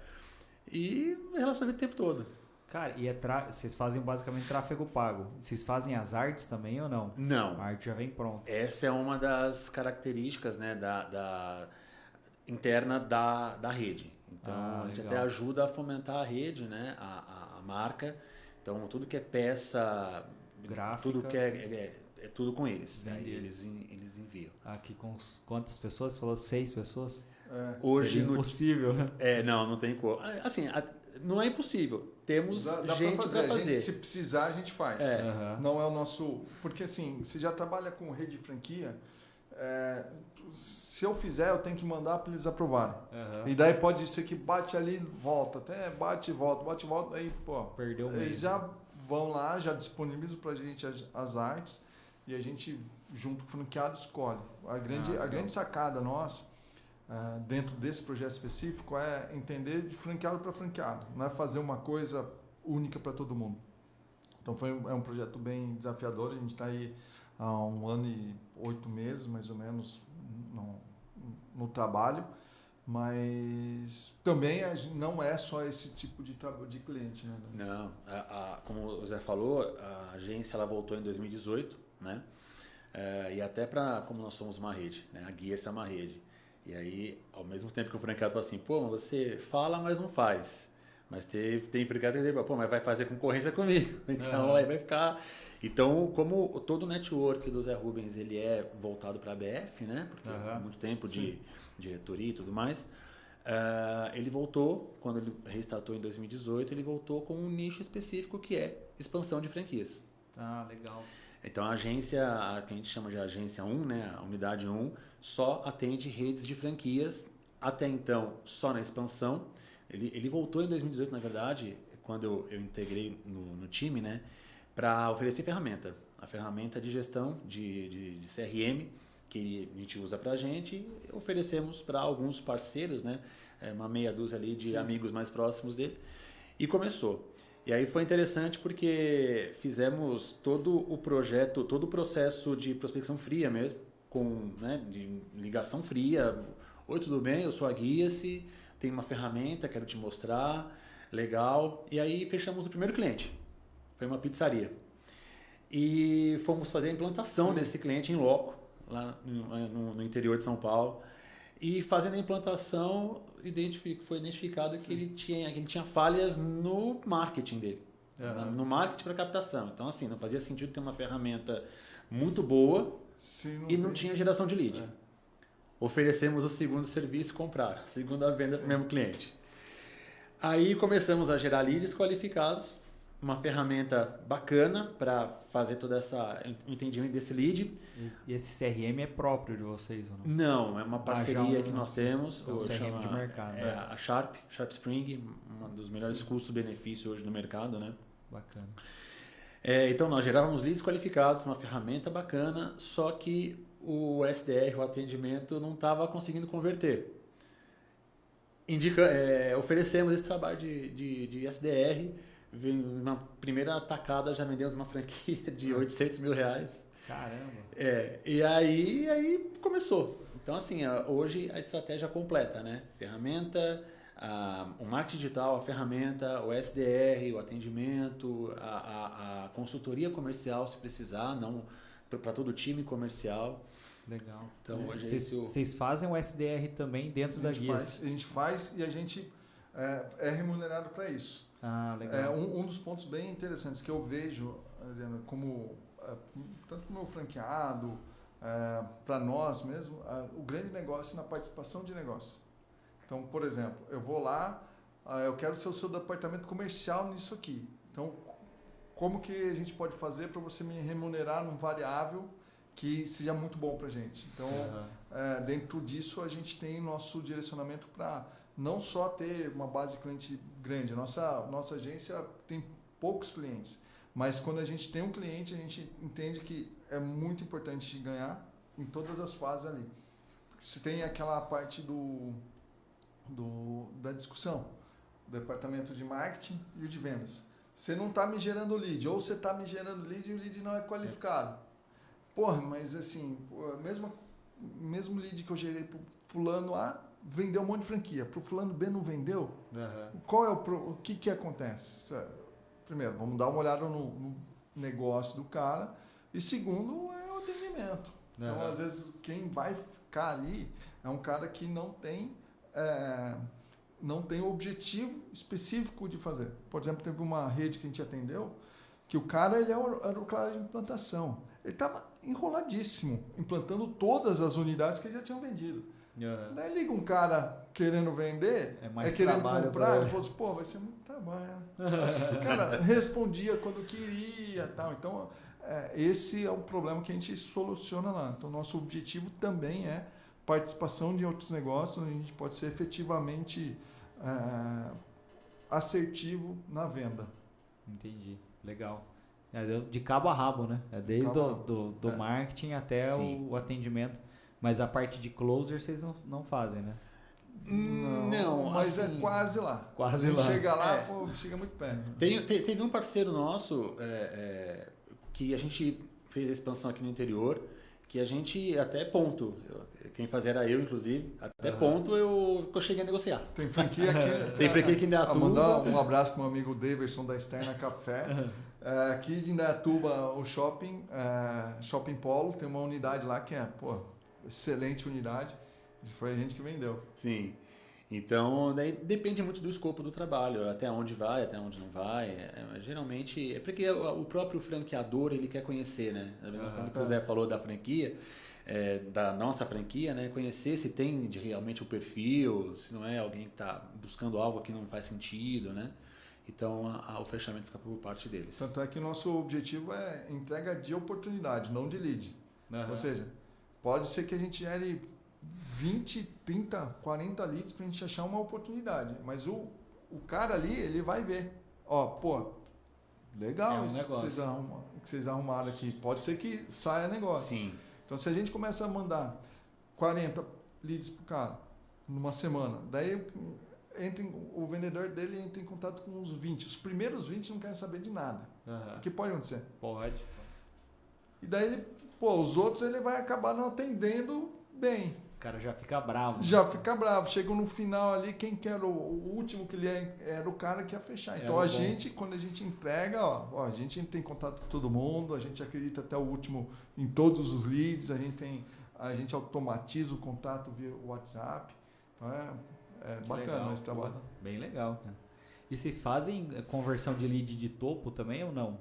E relacionamento o tempo todo. Cara, e vocês fazem basicamente tráfego pago. Vocês fazem as artes também ou não? Não. A arte já vem pronta. Essa é uma das características, né, interna da rede. Então a gente até ajuda a fomentar a rede, né? A marca. Então tudo que é peça, gráfica, tudo que é tudo com eles. Né? Eles enviam. Aqui com quantas pessoas? Você falou 6 pessoas? Hoje seria impossível. Não tem como. Assim, não é impossível. Temos gente para fazer. Se precisar, a gente faz. Não é o nosso... Porque assim, você já trabalha com rede de franquia, se eu fizer, eu tenho que mandar para eles aprovarem. E daí pode ser que bate ali, volta. Até bate e volta. Aí, pô, perdeu o eles já vão lá, já disponibilizam para a gente as artes e a gente, junto com o franqueado, escolhe. A grande sacada nossa, dentro desse projeto específico, é entender de franqueado para franqueado. Não é fazer uma coisa única para todo mundo. Então é um projeto bem desafiador. A gente está aí há 1 ano e 8 meses, mais ou menos, no trabalho. Mas também não é só esse tipo de cliente, né? Não, como o Zé falou, a agência ela voltou em 2018, né? E até como nós somos uma rede, né? A Guia é uma rede. E aí, ao mesmo tempo que o franqueado fala assim, pô, mas você fala, mas não faz. Mas tem franqueado que diz, pô, mas vai fazer concorrência comigo. Então aí vai ficar... Então, como todo o network do Zé Rubens ele é voltado para a BF, né? Porque há muito tempo de diretoria e tudo mais, ele voltou, quando ele restartou em 2018, ele voltou com um nicho específico que é expansão de franquias. Legal. Então a agência, que a gente chama de agência 1, né, a unidade 1, só atende redes de franquias, até então só na expansão. Ele voltou em 2018, na verdade, quando eu integrei no time, né, para oferecer a ferramenta de gestão de CRM, que a gente usa para a gente, oferecemos para alguns parceiros, né, uma meia dúzia ali de amigos mais próximos dele, e começou. E aí foi interessante porque fizemos todo o projeto, todo o processo de prospecção fria mesmo, de ligação fria. Oi, tudo bem? Eu sou a Guia-se, tem uma ferramenta, quero te mostrar, legal. E aí fechamos o primeiro cliente, foi uma pizzaria. E fomos fazer a implantação desse cliente em loco, lá no interior de São Paulo. E fazendo a implantação, foi identificado que ele tinha falhas no marketing dele. No marketing para captação. Então, assim, não fazia sentido ter uma ferramenta muito boa e não tinha geração de lead. Oferecemos o segundo serviço, comprar. Segunda venda para o mesmo cliente. Aí começamos a gerar leads qualificados. Uma ferramenta bacana para fazer todo entendimento desse lead. E esse CRM é próprio de vocês ou não? Não, é uma parceria que nós temos. O CRM de mercado. A Sharp Spring, um dos melhores custos-benefícios hoje no mercado, né? Bacana. Então nós gerávamos leads qualificados, uma ferramenta bacana, só que o SDR, o atendimento, não estava conseguindo converter. Oferecemos esse trabalho de SDR, na primeira atacada já vendemos uma franquia de R$800 mil. Caramba! E aí começou. Então, assim, hoje a estratégia completa, né? Ferramenta, o marketing digital, a ferramenta, o SDR, o atendimento, a consultoria comercial, se precisar, não para todo o time comercial. Legal. Então, hoje vocês fazem o SDR também dentro da guia? A gente faz e a gente é remunerado para isso. Ah, legal. Um dos pontos bem interessantes que eu vejo, Adriana, como tanto no meu franqueado, para nós mesmo, o grande negócio é na participação de negócio. Então, por exemplo, eu vou lá, eu quero ser o seu departamento comercial nisso aqui. Então, como que a gente pode fazer para você me remunerar num variável que seja muito bom para a gente? Então, dentro disso, a gente tem nosso direcionamento para não só ter uma base de cliente grande. Nossa agência tem poucos clientes, mas quando a gente tem um cliente, a gente entende que é muito importante ganhar em todas as fases ali. Porque você tem aquela parte da discussão, o departamento de marketing e o de vendas. Você não está me gerando lead, ou você está me gerando lead e o lead não é qualificado. Porra, mas assim, mesmo lead que eu gerei para fulano A, vendeu um monte de franquia. Para o fulano B não vendeu? Qual é o que acontece? Primeiro, vamos dar uma olhada no negócio do cara. E segundo, é o atendimento. Então, às vezes, quem vai ficar ali é um cara que não tem o objetivo específico de fazer. Por exemplo, teve uma rede que a gente atendeu, que o cara era o cara de implantação. Ele estava enroladíssimo, implantando todas as unidades que ele já tinham vendido. Daí liga um cara querendo vender, querendo comprar, ele falou assim, pô, vai ser muito trabalho. O cara respondia quando queria, tal. Então, esse é o problema que a gente soluciona lá. Então, nosso objetivo também é participação de outros negócios, onde a gente pode ser efetivamente assertivo na venda. Entendi, legal. De cabo a rabo, né? Desde do marketing até o atendimento. Mas a parte de closer vocês não fazem, né? Não, mas assim, é quase lá. Quase lá. Chega lá, chega muito perto. Teve um parceiro nosso que a gente fez a expansão aqui no interior, que a gente até ponto, quem fazia era eu, inclusive, até ponto eu cheguei a negociar. Tem franquia aqui. Tem franquia aqui em Indaiatuba. Mandar um abraço para o meu amigo Daverson da Externa Café. Aqui de Indaiatuba, o Shopping Polo, tem uma unidade lá que excelente unidade. Foi a gente que vendeu. Sim. Então, daí depende muito do escopo do trabalho, até onde vai, até onde não vai. Geralmente, é porque o próprio franqueador, ele quer conhecer, né? Da mesma forma que o Zé falou da franquia, da nossa franquia, né? Conhecer se tem realmente o perfil, se não é alguém que está buscando algo que não faz sentido, né? Então, o fechamento fica por parte deles. Tanto é que o nosso objetivo é entrega de oportunidade, não de lead. Ou seja, pode ser que a gente gere 20, 30, 40 leads para a gente achar uma oportunidade. Mas o cara ali, ele vai ver. Legal isso que vocês arrumaram aqui. Pode ser que saia negócio. Sim. Então, se a gente começa a mandar 40 leads para o cara numa semana, daí o vendedor dele entra em contato com os 20. Os primeiros 20 não querem saber de nada. O que pode acontecer? Pode. E daí os outros ele vai acabar não atendendo bem. O cara já fica bravo. Chega no final ali, quem que era o último cliente era o cara que ia fechar. Então quando a gente entrega, a gente tem contato com todo mundo, a gente acredita até o último em todos os leads, a gente automatiza o contato via WhatsApp. Então é bacana legal, esse trabalho. Bem legal, cara. E vocês fazem conversão de lead de topo também ou não?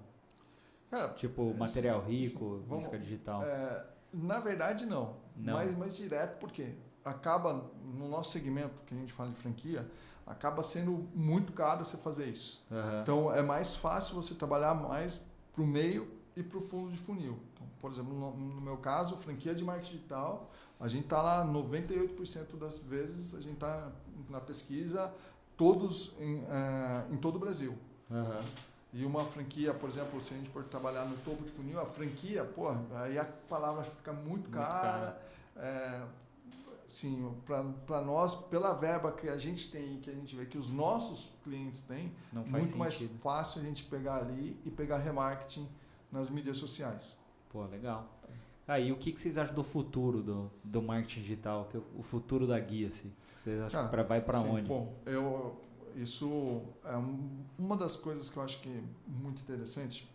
Tipo material rico, isca digital? Na verdade, não. Mas direto, porque acaba, no nosso segmento, que a gente fala de franquia, acaba sendo muito caro você fazer isso. Então, é mais fácil você trabalhar mais para o meio e para o fundo de funil. Então, por exemplo, no meu caso, franquia de marketing digital, a gente está lá 98% das vezes, a gente está na pesquisa, todos em todo o Brasil. E uma franquia, por exemplo, se a gente for trabalhar no topo de funil, a franquia, aí a palavra fica muito cara. assim, para nós, pela verba que a gente tem e que a gente vê que os nossos clientes têm, Não faz muito sentido. mais fácil a gente pegar ali e pegar remarketing nas mídias sociais. Pô, legal. E o que vocês acham do futuro do marketing digital? O futuro da guia, assim? Vocês acham que vai para onde? Bom, isso é uma das coisas que eu acho que é muito interessante,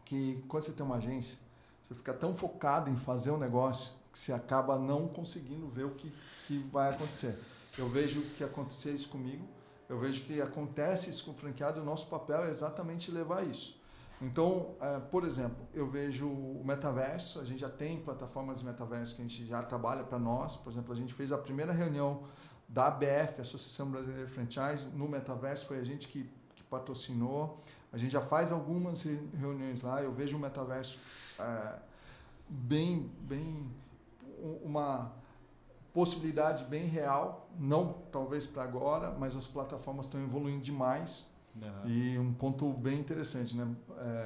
que quando você tem uma agência, você fica tão focado em fazer um negócio que você acaba não conseguindo ver o que vai acontecer. Eu vejo que acontecer isso comigo, eu vejo que acontece isso com o franqueado, e o nosso papel é exatamente levar isso. Então, por exemplo, eu vejo o metaverso, a gente já tem plataformas de metaverso que a gente já trabalha para nós. Por exemplo, a gente fez a primeira reunião da ABF, Associação Brasileira de Franchise, no metaverso, foi a gente que patrocinou. A gente já faz algumas reuniões lá, eu vejo o metaverso bem uma possibilidade bem real, não talvez para agora, mas as plataformas estão evoluindo demais. Uhum. E um ponto bem interessante, né?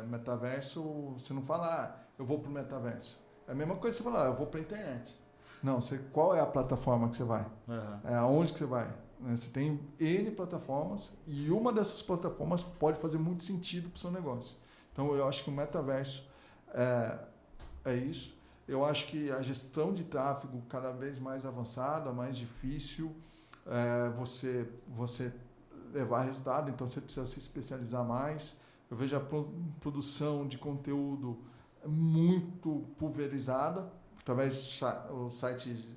Metaverso, você não fala, eu vou para o metaverso. É a mesma coisa que você falar, eu vou para a internet. Não, qual é a plataforma que você vai? Uhum. Aonde que você vai? Você tem N plataformas e uma dessas plataformas pode fazer muito sentido para o seu negócio. Então, eu acho que o metaverso é isso. Eu acho que a gestão de tráfego cada vez mais avançada, mais difícil, você levar resultado, então você precisa se especializar mais. Eu vejo a produção de conteúdo muito pulverizada, através do site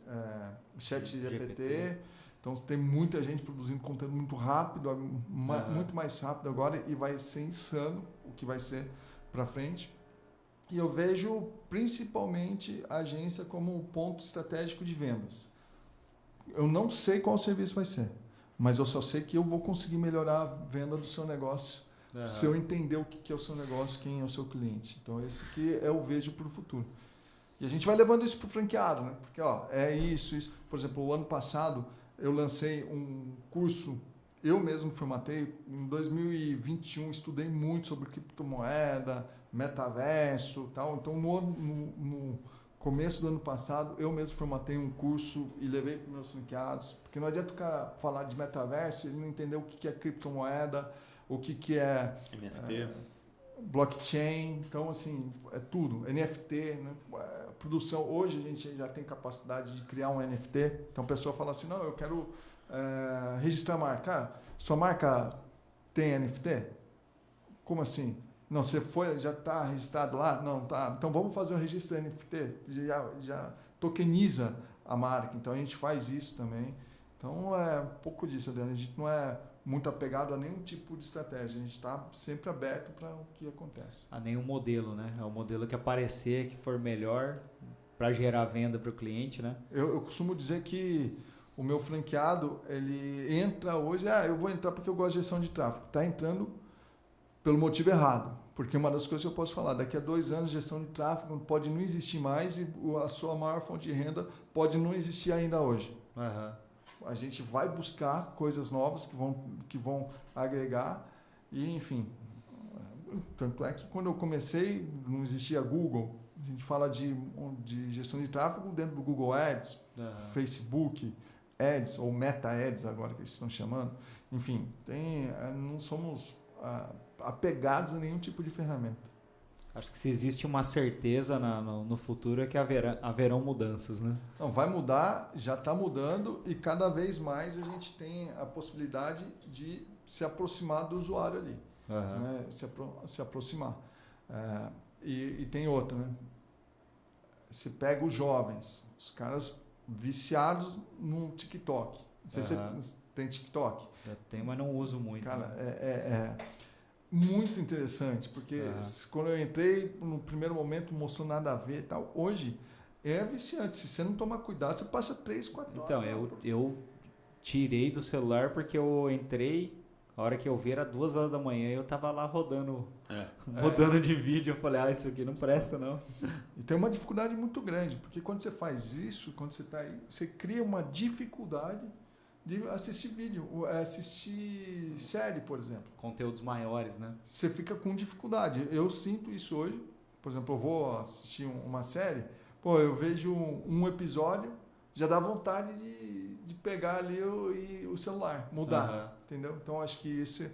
ChatGPT. Então tem muita gente produzindo conteúdo muito rápido, muito mais rápido agora, e vai ser insano o que vai ser para frente. E eu vejo principalmente a agência como um ponto estratégico de vendas. Eu não sei qual serviço vai ser, mas eu só sei que eu vou conseguir melhorar a venda do seu negócio se eu entender o que é o seu negócio, quem é o seu cliente. Então esse que eu vejo para o futuro. E a gente vai levando isso para o franqueado, né? Porque é isso. Por exemplo, o ano passado eu lancei um curso, eu mesmo formatei, em 2021 estudei muito sobre criptomoeda, metaverso, tal. Então no começo do ano passado eu mesmo formatei um curso e levei para os meus franqueados, porque não adianta o cara falar de metaverso e ele não entender o que é criptomoeda, o que é NFT, blockchain. Então assim, é tudo, NFT, né? Produção, hoje a gente já tem capacidade de criar um NFT. Então a pessoa fala assim, não, eu quero registrar a marca. Sua marca tem NFT? Como assim? Não, você já está registrado lá? Não, tá. Então vamos fazer um registro NFT. Já tokeniza a marca. Então a gente faz isso também. Então é um pouco disso, Adriano. A gente não é muito apegado a nenhum tipo de estratégia. A gente está sempre aberto para o que acontece. A nenhum modelo, né? É o modelo que aparecer, que for melhor para gerar venda para o cliente, né? Eu costumo dizer que o meu franqueado, ele entra hoje, eu vou entrar porque eu gosto de gestão de tráfego. Está entrando pelo motivo errado. Porque uma das coisas que eu posso falar, daqui a 2 anos, gestão de tráfego pode não existir mais e a sua maior fonte de renda pode não existir ainda hoje. Uhum. A gente vai buscar coisas novas que vão agregar e, enfim. Tanto é que quando eu comecei, não existia Google. A gente fala de gestão de tráfego dentro do Google Ads, Facebook Ads, ou Meta Ads agora que eles estão chamando. Enfim, não somos apegados a nenhum tipo de ferramenta. Acho que se existe uma certeza no futuro é que haverão mudanças, né? Não, vai mudar, já está mudando e cada vez mais a gente tem a possibilidade de se aproximar do usuário ali. Né? Se aproximar. E tem outra, né? Você pega os jovens, os caras viciados no TikTok. Não sei se você tem TikTok. Eu tenho, mas não uso muito. Cara, né? Muito interessante, porque quando eu entrei, no primeiro momento não mostrou nada a ver e tal. Hoje é viciante. Se você não tomar cuidado, você passa 3, 4 horas. Então, eu tirei do celular porque eu entrei, a hora que eu vi era 2 horas da manhã e eu tava lá rodando de vídeo. Eu falei, isso aqui não presta, não. E tem uma dificuldade muito grande, porque quando você faz isso, quando você está aí, você cria uma dificuldade de assistir vídeo, assistir série, por exemplo. Conteúdos maiores, né? Você fica com dificuldade. Eu sinto isso hoje. Por exemplo, eu vou assistir uma série, eu vejo um episódio, já dá vontade de pegar ali o celular, mudar, entendeu? Então acho que esse...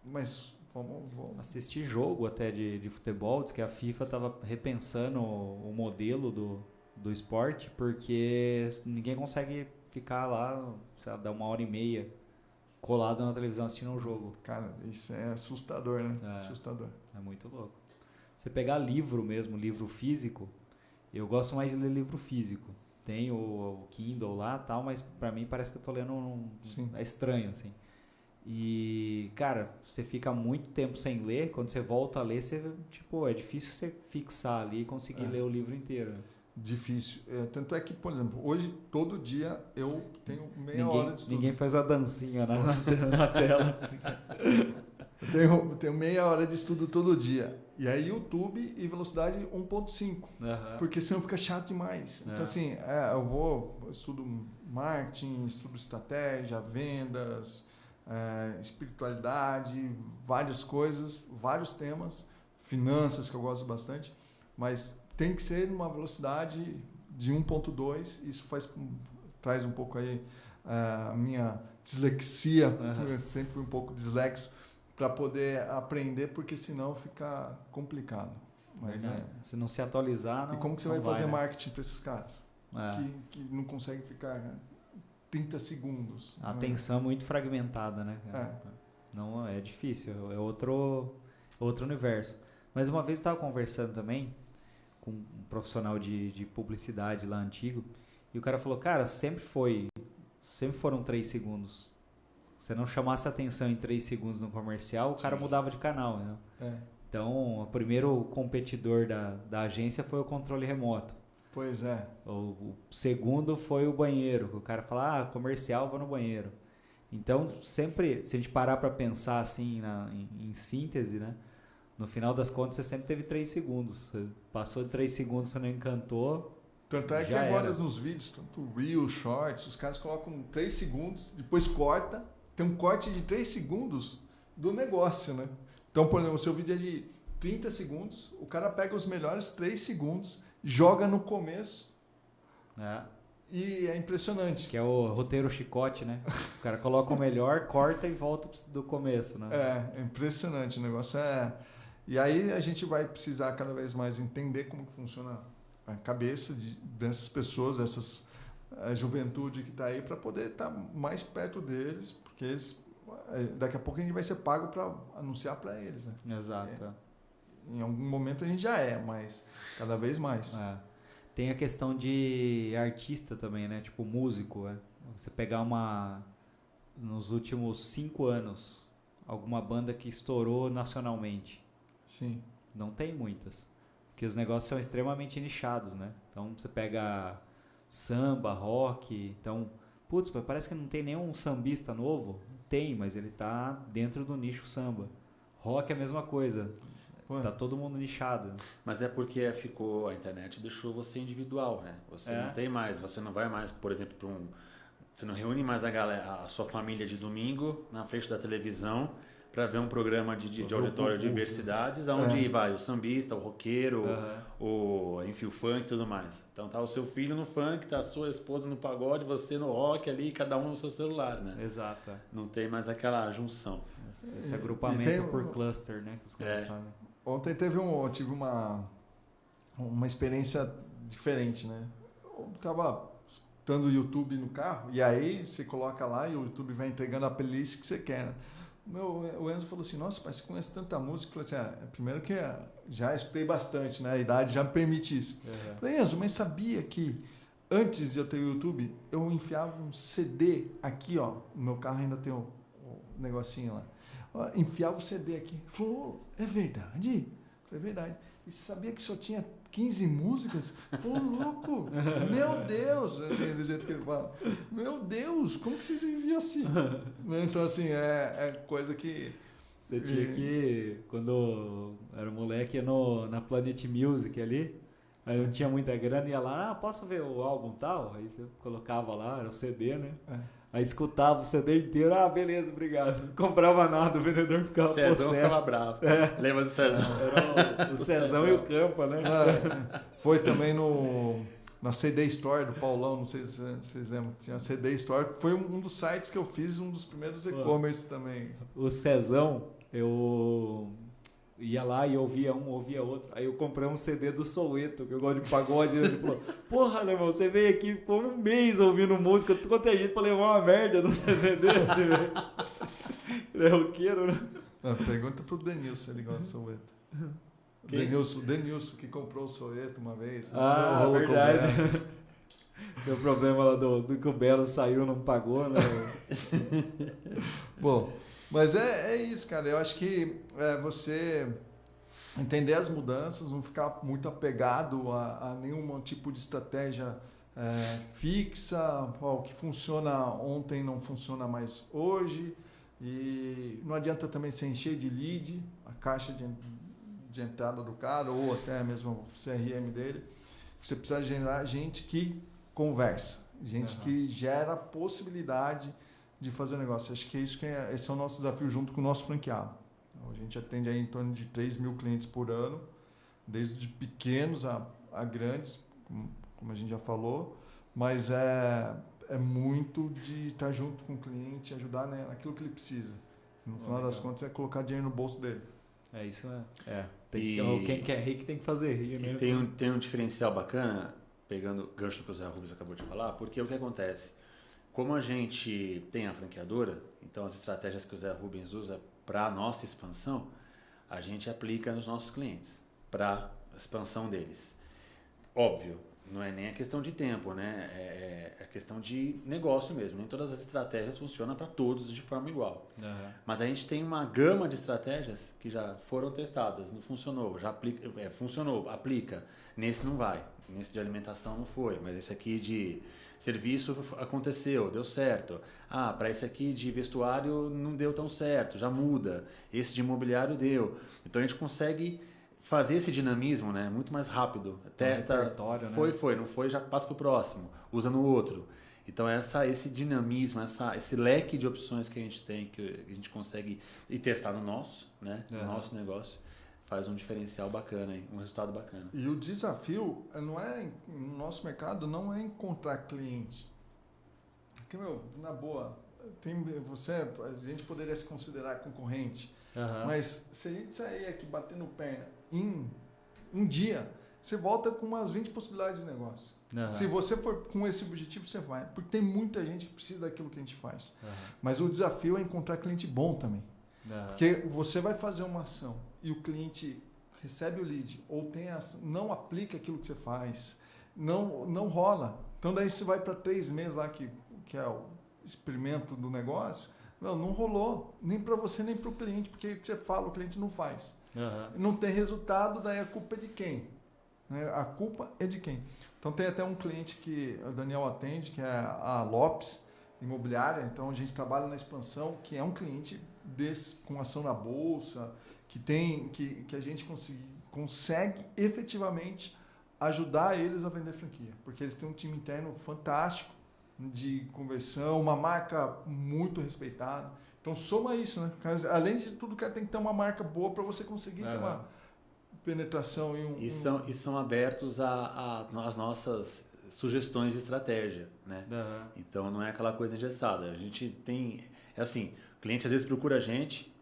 Mas vamos... Assistir jogo até de futebol, diz que a FIFA estava repensando o modelo do esporte, porque ninguém consegue ficar lá, sei lá, dar 1h30 colado na televisão assistindo um jogo. Cara, isso é assustador, né? Assustador. É muito louco. Você pegar livro mesmo, livro físico, eu gosto mais de ler livro físico. Tem o Kindle lá e tal, mas pra mim parece que eu tô lendo é estranho, assim. E, cara, você fica muito tempo sem ler, quando você volta a ler, é difícil você fixar ali e conseguir ler o livro inteiro. Difícil. Tanto é que, por exemplo, hoje, todo dia, eu tenho meia hora de estudo. Ninguém faz a dancinha na tela. Eu tenho meia hora de estudo todo dia. E aí, YouTube e velocidade 1.5. Porque senão fica chato demais. Então, assim, eu estudo marketing, estudo estratégia, vendas, espiritualidade, várias coisas, vários temas, finanças, que eu gosto bastante, mas tem que ser numa velocidade de 1.2. Isso traz um pouco aí a minha dislexia, porque eu sempre fui um pouco dislexo, para poder aprender, porque senão fica complicado. Mas, se não se atualizar, não. E como que você vai fazer marketing para esses caras que não conseguem ficar 30 segundos? A atenção muito fragmentada, né? Não, é difícil, é outro universo. Mas uma vez eu estava conversando também com um profissional de publicidade lá antigo, e o cara falou, cara, sempre foram 3 segundos. Se você não chamasse atenção em 3 segundos no comercial, o cara mudava de canal, né? Então, o primeiro competidor da agência foi o controle remoto. Pois é. O segundo foi o banheiro. O cara fala, comercial, vou no banheiro. Então, sempre, se a gente parar para pensar assim em síntese, né? No final das contas, você sempre teve 3 segundos. Você passou de 3 segundos, você não encantou. Tanto é que agora nos vídeos, tanto Reels, Shorts, os caras colocam 3 segundos, depois corta. Tem um corte de 3 segundos do negócio, né? Então, por exemplo, o seu vídeo é de 30 segundos, o cara pega os melhores 3 segundos, joga no começo e é impressionante. Que é o roteiro chicote, né? O cara coloca o melhor, corta e volta do começo, né? É impressionante, o negócio E aí a gente vai precisar cada vez mais entender como que funciona a cabeça dessas pessoas, dessas juventude que está aí, para poder estar mais perto deles, porque daqui a pouco a gente vai ser pago para anunciar para eles, né? Exato. Em algum momento a gente já mas cada vez mais. Tem a questão de artista também, né? Tipo músico, Você pegar nos últimos 5 anos, alguma banda que estourou nacionalmente. Sim. Não tem muitas, porque os negócios são extremamente nichados, né? Então você pega samba, rock, então, parece que não tem nenhum sambista novo. Tem, mas ele tá dentro do nicho samba. Rock é a mesma coisa. Tá todo mundo nichado. Mas é porque a internet deixou você individual, né? Você não tem mais, você não vai mais, por exemplo, você não reúne mais a sua família de domingo na frente da televisão para ver um programa de auditório de diversidades, onde vai o sambista, o roqueiro, o funk e tudo mais. Então tá o seu filho no funk, tá a sua esposa no pagode, você no rock ali, cada um no seu celular, né? Exato. Não tem mais aquela junção. Esse agrupamento por cluster, né? Que os caras fazem. Ontem eu tive uma experiência diferente, né? Eu tava escutando o YouTube no carro, e aí você coloca lá e o YouTube vai entregando a playlist que você quer, né? O Enzo falou assim, nossa, pai, você conhece tanta música? Eu falei assim, primeiro que já escutei bastante, né? A idade já me permite isso. Eu falei, Enzo, mas sabia que antes de eu ter o YouTube, eu enfiava um CD aqui, ó, no meu carro ainda tem o negocinho lá. Enfiava o CD aqui. Ele falou, é verdade? Eu falei, é verdade. E você sabia que só tinha 15 músicas? Falou, louco, meu Deus, assim, do jeito que ele fala. Meu Deus, como que vocês enviam assim? Então, assim, é coisa que... Você tinha que, quando era moleque, ia na Planet Music ali, aí não tinha muita grana, ia lá, posso ver o álbum tal? Aí eu colocava lá, era o CD, né? Aí escutava o CD inteiro, beleza, obrigado. Não comprava nada, o vendedor ficava possesso. Cezão ficava bravo. Lembra do Cezão? Era o Cezão e o Campa, né? Foi também no na CD Store do Paulão, não sei se vocês lembram, tinha a CD Store, que foi um dos sites que eu fiz, um dos primeiros e-commerce também. O Cezão, eu ia lá e ouvia um, ouvia outro. Aí eu comprei um CD do Soweto, que eu gosto de pagode. Ele falou, porra, irmão, você veio aqui, ficou um mês ouvindo música, tu quanto é gente pra levar uma merda no CD desse, velho. Ele é roqueiro, né? Pergunta pro Denilson se ele gosta do Soweto. O Denilson, que comprou o Soweto uma vez. Ah, verdade. Deu problema lá do que o Belo saiu, não pagou, né? Bom, mas é isso, cara. Eu acho que você entender as mudanças, não ficar muito apegado a nenhum tipo de estratégia fixa. O que funciona ontem não funciona mais hoje. E não adianta também se encher de lead, a caixa de entrada do cara, ou até mesmo o CRM dele. Você precisa gerar gente que conversa, gente que gera possibilidade de fazer negócio. Acho que esse é o nosso desafio junto com o nosso franqueado. Então, a gente atende aí em torno de 3 mil clientes por ano, desde pequenos a grandes, como a gente já falou, mas é muito de estar junto com o cliente, ajudar naquilo que ele precisa. No final das contas é colocar dinheiro no bolso dele. Isso quem quer rir tem que fazer rir, né? Tem um diferencial bacana, pegando o gancho que o Zé Rubens acabou de falar, porque o que acontece? Como a gente tem a franqueadora, então as estratégias que o Zé Rubens usa para a nossa expansão, a gente aplica nos nossos clientes, para a expansão deles. Óbvio, não é nem a questão de tempo, né? É a questão de negócio mesmo. Nem todas as estratégias funcionam para todos de forma igual. Mas a gente tem uma gama de estratégias que já foram testadas, não funcionou, já funcionou, aplica. Nesse não vai, nesse de alimentação não foi, mas esse aqui de serviço aconteceu, deu certo. Para esse aqui de vestuário não deu tão certo, já muda. Esse de imobiliário deu. Então a gente consegue fazer esse dinamismo, né, muito mais rápido. Testa, foi, não foi, já passa para o próximo, usa no outro. Então esse dinamismo, esse leque de opções que a gente tem, que a gente consegue ir testar no nosso, né, no nosso negócio, faz um diferencial bacana, um resultado bacana. E o desafio no nosso mercado não é encontrar cliente. Porque, na boa, a gente poderia se considerar concorrente. Mas se a gente sair aqui batendo perna em um dia, você volta com umas 20 possibilidades de negócio. Se você for com esse objetivo, você vai. Porque tem muita gente que precisa daquilo que a gente faz. Mas o desafio é encontrar cliente bom também. Porque você vai fazer uma ação e o cliente recebe o lead ou não aplica aquilo que você faz, não rola. Então daí você vai para 3 meses lá, que é o experimento do negócio. Não rolou, nem para você nem para o cliente, porque o que você fala, o cliente não faz. Não tem resultado, daí a culpa é de quem? A culpa é de quem? Então tem até um cliente que o Daniel atende, que é a Lopes Imobiliária, então a gente trabalha na expansão, que é um cliente com ação na bolsa, que a gente consegue efetivamente ajudar eles a vender franquia, porque eles têm um time interno fantástico, de conversão, uma marca muito respeitada. Então soma isso, né? Além de tudo, o cara tem que ter uma marca boa para você conseguir ter uma penetração em E são abertos às nossas sugestões de estratégia, né? Então não é aquela coisa engessada. A gente tem... É assim, o cliente às vezes procura a gente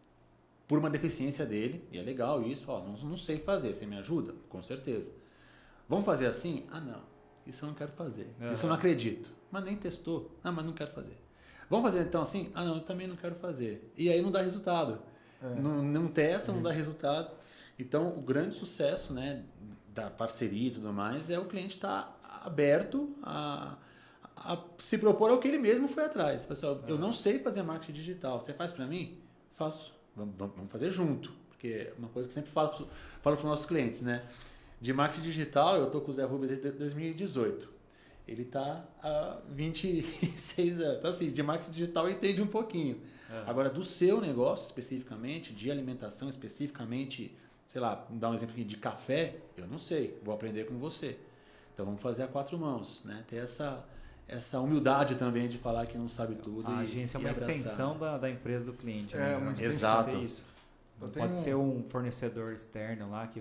por uma deficiência dele, e é legal isso, não sei fazer, você me ajuda? Com certeza. Vamos fazer assim? Não. Isso eu não quero fazer. Isso eu não acredito. Mas nem testou. Mas não quero fazer. Vamos fazer então assim? Não, eu também não quero fazer. E aí não dá resultado. Não testa, não dá resultado. Então, o grande sucesso, né, da parceria e tudo mais é o cliente estar aberto a se propor ao que ele mesmo foi atrás. Pessoal, eu não sei fazer marketing digital. Você faz para mim? Faço. Vamos fazer junto. Porque é uma coisa que eu sempre falo para os nossos clientes, né? De marketing digital, eu estou com o Zé Rubens desde 2018. Ele está há 26 anos. Então, assim, de marketing digital entende um pouquinho. Agora, do seu negócio especificamente, de alimentação especificamente, sei lá, vamos dar um exemplo aqui de café, eu não sei, vou aprender com você. Então, vamos fazer a 4 mãos, né? Ter essa humildade também de falar que não sabe tudo. A agência é uma extensão da empresa do cliente. Uma extensão. Exato. Isso. Pode ser um fornecedor externo lá que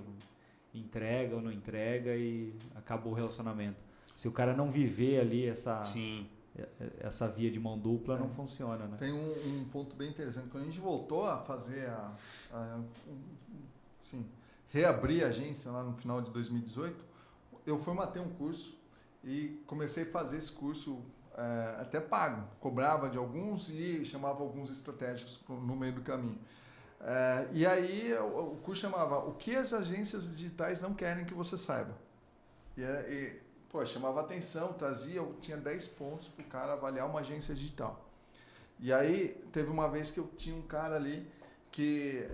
entrega ou não entrega e acabou o relacionamento. Se o cara não viver ali essa via de mão dupla, não funciona, né? Tem um ponto bem interessante. Quando a gente voltou a fazer reabrir a agência lá no final de 2018, eu formatei um curso e comecei a fazer esse curso até pago. Cobrava de alguns e chamava alguns estratégicos no meio do caminho. E aí o curso chamava O que as agências digitais não querem que você saiba. Chamava atenção, tinha 10 pontos para o cara avaliar uma agência digital. E aí teve uma vez que eu tinha um cara ali que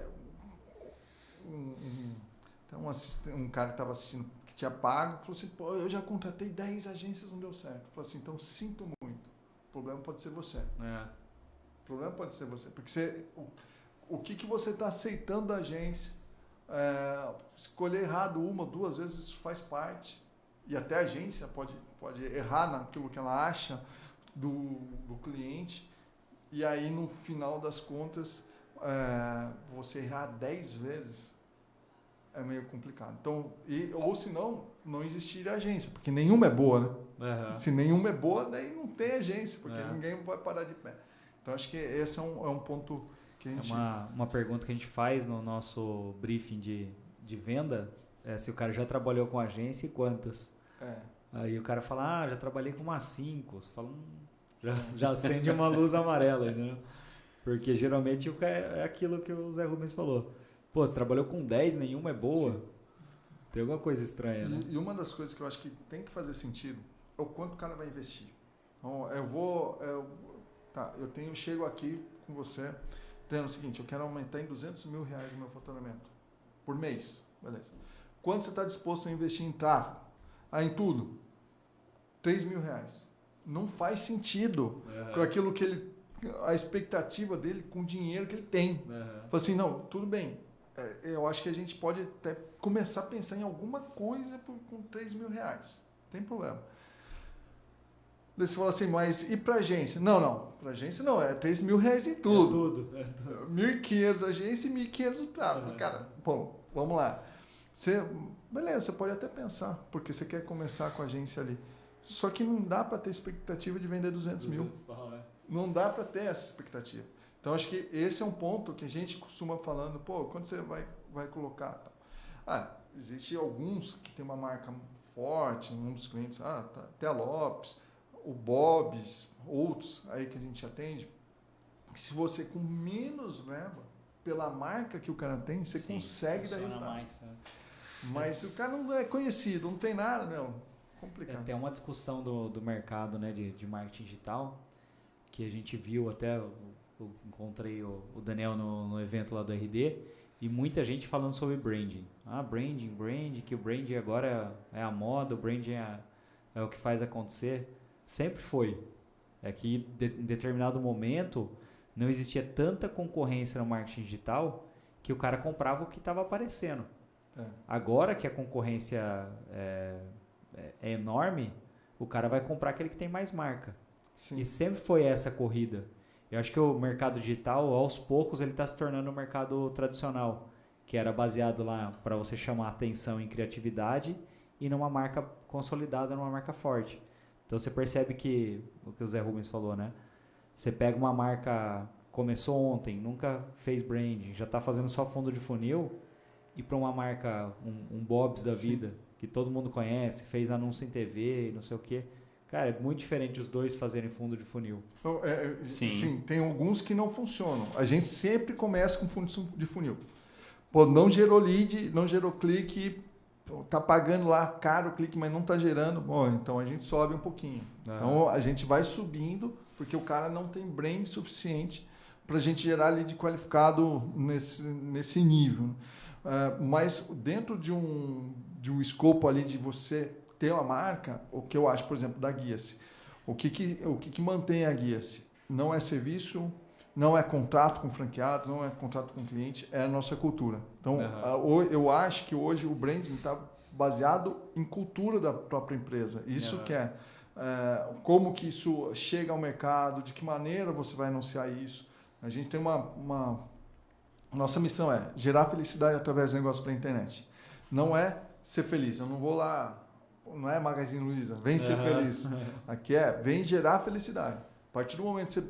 um cara que estava assistindo, que tinha pago, falou assim, eu já contratei 10 agências, não deu certo. Falou assim, então sinto muito, o problema pode ser você. O problema pode ser você, porque o que você está aceitando da agência, escolher errado uma ou duas vezes, isso faz parte, e até a agência pode errar naquilo que ela acha do cliente, e aí no final das contas, você errar 10 vezes, é meio complicado. Então, ou senão, não existiria agência, porque nenhuma é boa, né? Se nenhuma é boa, daí não tem agência, porque ninguém vai parar de pé. Então, acho que esse é um ponto que a gente... uma pergunta que a gente faz no nosso briefing de venda, se o cara já trabalhou com agência e quantas. Aí o cara fala, já trabalhei com umas 5. Você fala, já acende uma luz amarela, né? Porque geralmente é aquilo que o Zé Rubens falou. Pô, você trabalhou com 10, nenhuma é boa. Sim. Tem alguma coisa estranha, né? E uma das coisas que eu acho que tem que fazer sentido é o quanto o cara vai investir. Então, eu chego aqui com você, dizendo o seguinte, eu quero aumentar em R$200 mil o meu faturamento por mês. Beleza. Quanto você está disposto a investir em tráfego? Em tudo? R$3.000. Não faz sentido com aquilo que a expectativa dele com o dinheiro que ele tem. Fala assim, não, tudo bem. Eu acho que a gente pode até começar a pensar em alguma coisa com R$3.000. Não tem problema. Daí você fala assim, mas e para agência? Não. Para agência não, é R$3.000 em tudo. É tudo. 1.500 agência e 1.500 o tráfego. Cara, bom, vamos lá. Beleza, você pode até pensar, porque você quer começar com a agência ali. Só que não dá para ter expectativa de vender 200 mil. Não dá para ter essa expectativa. Então, acho que esse é um ponto que a gente costuma falando, quando você vai colocar? Existe alguns que tem uma marca forte, um dos clientes, até a Lopes, o Bob's, outros aí que a gente atende, que se você com menos verba, pela marca que o cara tem, você consegue dar resultado. Mais, Mas o cara não é conhecido, não tem nada, complicado. Tem uma discussão do mercado, né, de marketing digital, que a gente viu até... Eu encontrei o Daniel no evento lá do RD e muita gente falando sobre branding. Branding, que o branding agora é a moda, o branding é o que faz acontecer. Sempre foi. É que em determinado momento não existia tanta concorrência no marketing digital que o cara comprava o que estava aparecendo. Agora que a concorrência é enorme, o cara vai comprar aquele que tem mais marca. Sim. E sempre foi essa corrida. Eu acho que o mercado digital, aos poucos, ele está se tornando um mercado tradicional, que era baseado lá para você chamar atenção em criatividade e numa marca consolidada, numa marca forte. Então você percebe que, o que o Zé Rubens falou, né? Você pega uma marca, começou ontem, nunca fez branding, já está fazendo só fundo de funil, e para uma marca, um Bob's da vida, que todo mundo conhece, fez anúncio em TV e não sei o quê. Cara, é muito diferente os dois fazerem fundo de funil. Sim, tem alguns que não funcionam. A gente sempre começa com fundo de funil. Não gerou lead, não gerou clique, tá pagando lá caro o clique, mas não tá gerando. Então a gente sobe um pouquinho. Então a gente vai subindo, porque o cara não tem brand suficiente para a gente gerar lead qualificado nesse nível. Mas dentro de um escopo ali de você ter uma marca, o que eu acho, por exemplo, da Guia-se. O que mantém a Guia-se? Não é serviço, não é contrato com franqueados, não é contrato com cliente, é a nossa cultura. Então, eu acho que hoje o branding está baseado em cultura da própria empresa. Isso que como que isso chega ao mercado, de que maneira você vai anunciar isso. A gente tem nossa missão é gerar felicidade através do negócio pela internet. Não é ser feliz. Eu não vou lá não é Magazine Luiza, vem ser feliz. Aqui vem gerar felicidade. A partir do momento que você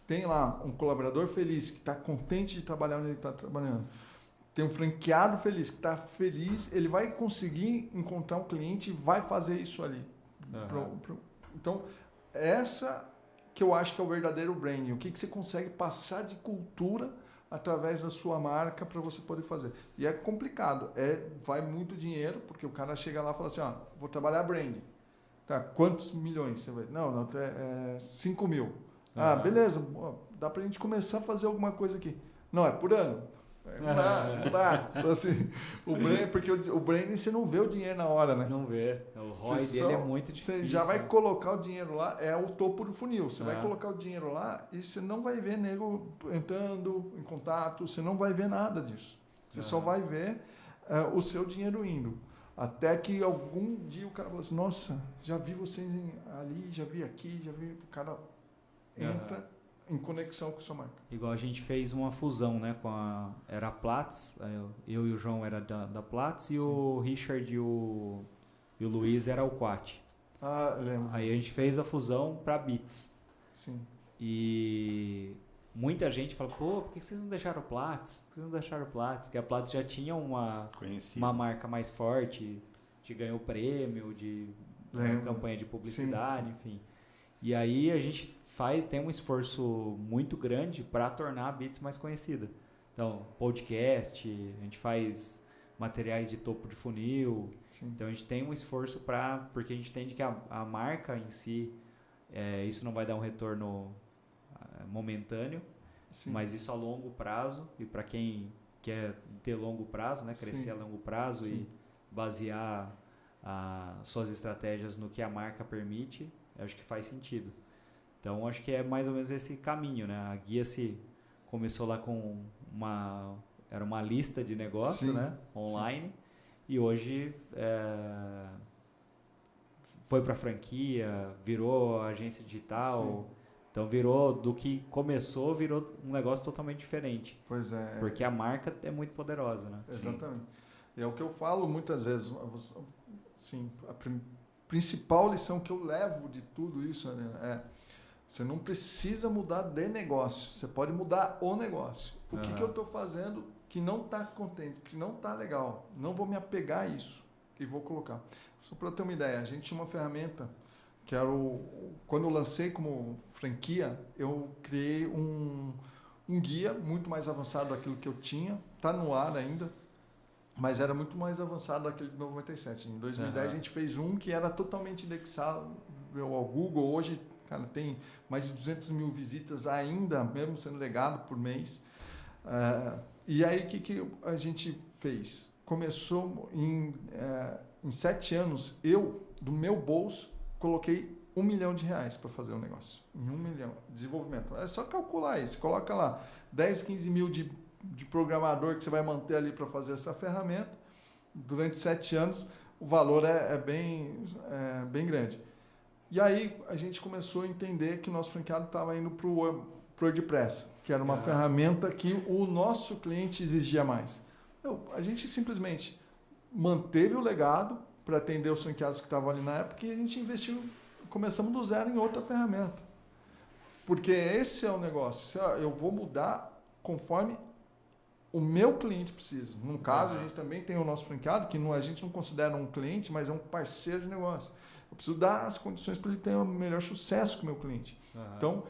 tem lá um colaborador feliz, que está contente de trabalhar onde ele está trabalhando, tem um franqueado feliz, que está feliz, ele vai conseguir encontrar um cliente e vai fazer isso ali. Então, essa que eu acho que é o verdadeiro branding. O que você consegue passar de cultura através da sua marca para você poder fazer. E é complicado. Vai muito dinheiro, porque o cara chega lá e fala assim, vou trabalhar branding. Tá, quantos milhões você vai? Não, 5 mil. Beleza, dá pra gente começar a fazer alguma coisa aqui. Não, é por ano. Não dá. Então, assim, porque o branding você não vê o dinheiro na hora, né? Não vê. O ROI dele é muito difícil. Você já vai colocar o dinheiro lá, é o topo do funil. Você vai colocar o dinheiro lá e você não vai ver nego entrando em contato, você não vai ver nada disso. Você só vai ver o seu dinheiro indo. Até que algum dia o cara fala assim, nossa, já vi vocês ali, já vi aqui, já vi... O cara entra em conexão com a sua marca. Igual a gente fez uma fusão, né? Era a Platts, eu e o João era da Platts e o Richard e o Luiz era o Quat. Lembro. Aí a gente fez a fusão para Beats. Sim. E muita gente fala, por que vocês não deixaram o Platts? Por que vocês não deixaram o Platts? Porque a Platts já tinha uma marca mais forte, ganhou prêmio, campanha de publicidade, enfim. E aí a gente tem um esforço muito grande para tornar a Beats mais conhecida. Então, podcast, a gente faz materiais de topo de funil. Sim. Então, a gente tem um esforço porque a gente entende que a marca em si, isso não vai dar um retorno momentâneo, mas isso a longo prazo, e para quem quer ter longo prazo, né, crescer a longo prazo e basear suas estratégias no que a marca permite, eu acho que faz sentido. Então, acho que é mais ou menos esse caminho, né? A Guia-se começou lá com era uma lista de negócio, né? Online. E hoje foi para franquia, virou agência digital. Então, do que começou, virou um negócio totalmente diferente. Pois é. Porque a marca é muito poderosa, né? Exatamente. E é o que eu falo muitas vezes. Sim, a principal lição que eu levo de tudo isso, né, você não precisa mudar de negócio, você pode mudar o negócio. O que eu estou fazendo que não está contente, que não está legal, não vou me apegar a isso e vou colocar. Só para eu ter uma ideia, a gente tinha uma ferramenta que era quando eu lancei como franquia, eu criei um guia muito mais avançado daquilo que eu tinha, está no ar ainda, mas era muito mais avançado daquele de 97. Em 2010 a gente fez um que era totalmente indexado ao Google. Hoje, cara, tem mais de 200 mil visitas ainda, mesmo sendo legado por mês. E aí, o que a gente fez? Começou em 7 anos, do meu bolso, coloquei R$1 milhão para fazer o negócio. Em 1 milhão. Desenvolvimento. É só calcular isso. Coloca lá 10, 15 mil de programador que você vai manter ali para fazer essa ferramenta. Durante 7 anos, o valor é bem grande. E aí a gente começou a entender que o nosso franqueado estava indo para o WordPress, que era uma ferramenta que o nosso cliente exigia mais. Então, a gente simplesmente manteve o legado para atender os franqueados que estavam ali na época e a gente investiu, começamos do zero em outra ferramenta. Porque esse é o negócio. Eu vou mudar conforme o meu cliente precisa. No caso, a gente também tem o nosso franqueado, que a gente não considera um cliente, mas é um parceiro de negócio. Eu preciso dar as condições para ele ter um melhor sucesso com o meu cliente. Então,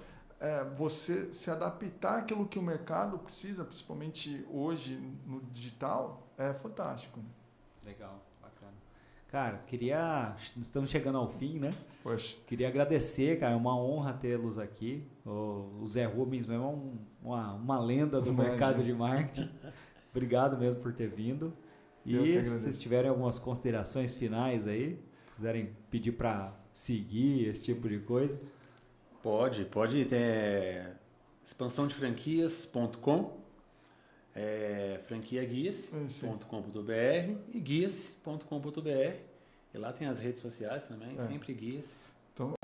você se adaptar àquilo que o mercado precisa, principalmente hoje no digital, é fantástico. Legal, bacana. Cara, estamos chegando ao fim, né? Poxa. Queria agradecer, cara, é uma honra tê-los aqui. O Zé Rubens mesmo é uma lenda do mercado de marketing. Obrigado mesmo por ter vindo. E se vocês tiverem algumas considerações finais aí, quiserem pedir para seguir esse tipo de coisa. Pode ter expansão de franquias.com, franquiaguias.com.br e guias.com.br. E lá tem as redes sociais também, sempre Guias. Então,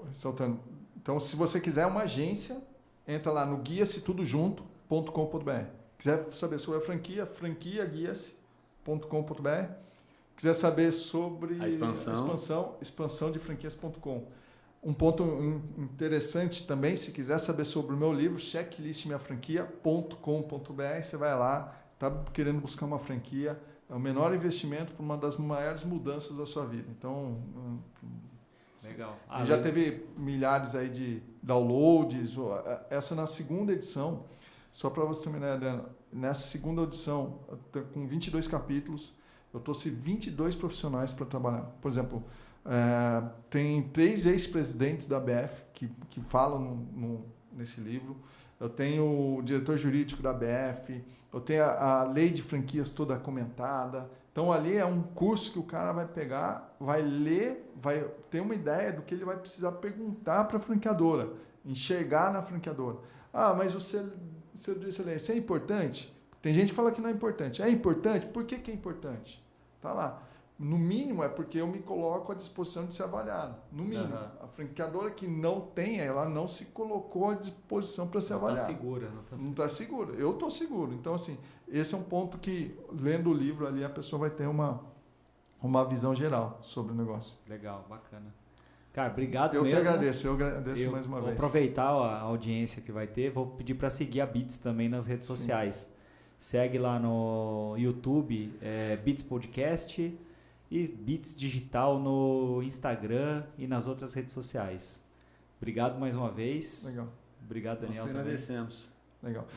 ressaltando. Então, se você quiser uma agência, entra lá no guias-tudojunto.com.br. Quiser saber sobre a franquia, franquiaguias.com.br. Quiser saber sobre a expansão de franquias.com. Um ponto interessante também, se quiser saber sobre o meu livro, checklistminhafranquia.com.br, você vai lá, está querendo buscar uma franquia, é o menor investimento para uma das maiores mudanças da sua vida. Então, legal. Já teve milhares aí de downloads. Essa na segunda edição, só para você ter uma ideia, nessa segunda edição, com 22 capítulos, eu trouxe 22 profissionais para trabalhar. Por exemplo, tem 3 ex-presidentes da BF que falam nesse livro. Eu tenho o diretor jurídico da BF, eu tenho a lei de franquias toda comentada. Então, ali é um curso que o cara vai pegar, vai ler, vai ter uma ideia do que ele vai precisar perguntar para a franqueadora, enxergar na franqueadora. Mas o seu de excelência é importante? Tem gente que fala que não é importante. É importante? Por que é importante? Tá lá. No mínimo é porque eu me coloco à disposição de ser avaliado. No mínimo. A franqueadora que não tem, ela não se colocou à disposição para ser avaliada. Não está segura. Eu estou seguro. Então, assim, esse é um ponto que, lendo o livro ali, a pessoa vai ter uma visão geral sobre o negócio. Legal, bacana. Cara, obrigado mesmo. Eu que agradeço mais uma vez. Vou aproveitar a audiência que vai ter, vou pedir para seguir a Beats também nas redes sociais. Segue lá no YouTube, Beats Podcast, e Beats Digital no Instagram e nas outras redes sociais. Obrigado mais uma vez. Legal. Obrigado, Daniel. Nós agradecemos. Legal.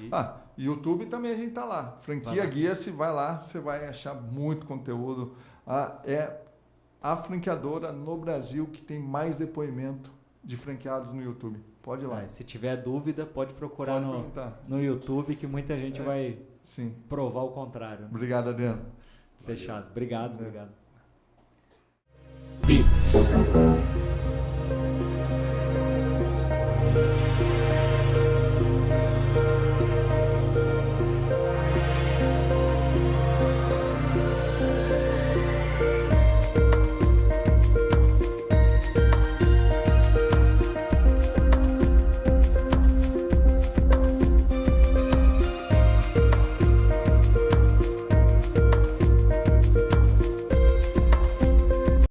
YouTube também a gente tá lá. Franquia Guia, se vai lá, você vai achar muito conteúdo. É a franqueadora no Brasil que tem mais depoimento de franqueados no YouTube. Pode ir lá. Se tiver dúvida, pode procurar no YouTube, que muita gente vai provar o contrário. Obrigado, Adriano. Fechado. Obrigado. Beats.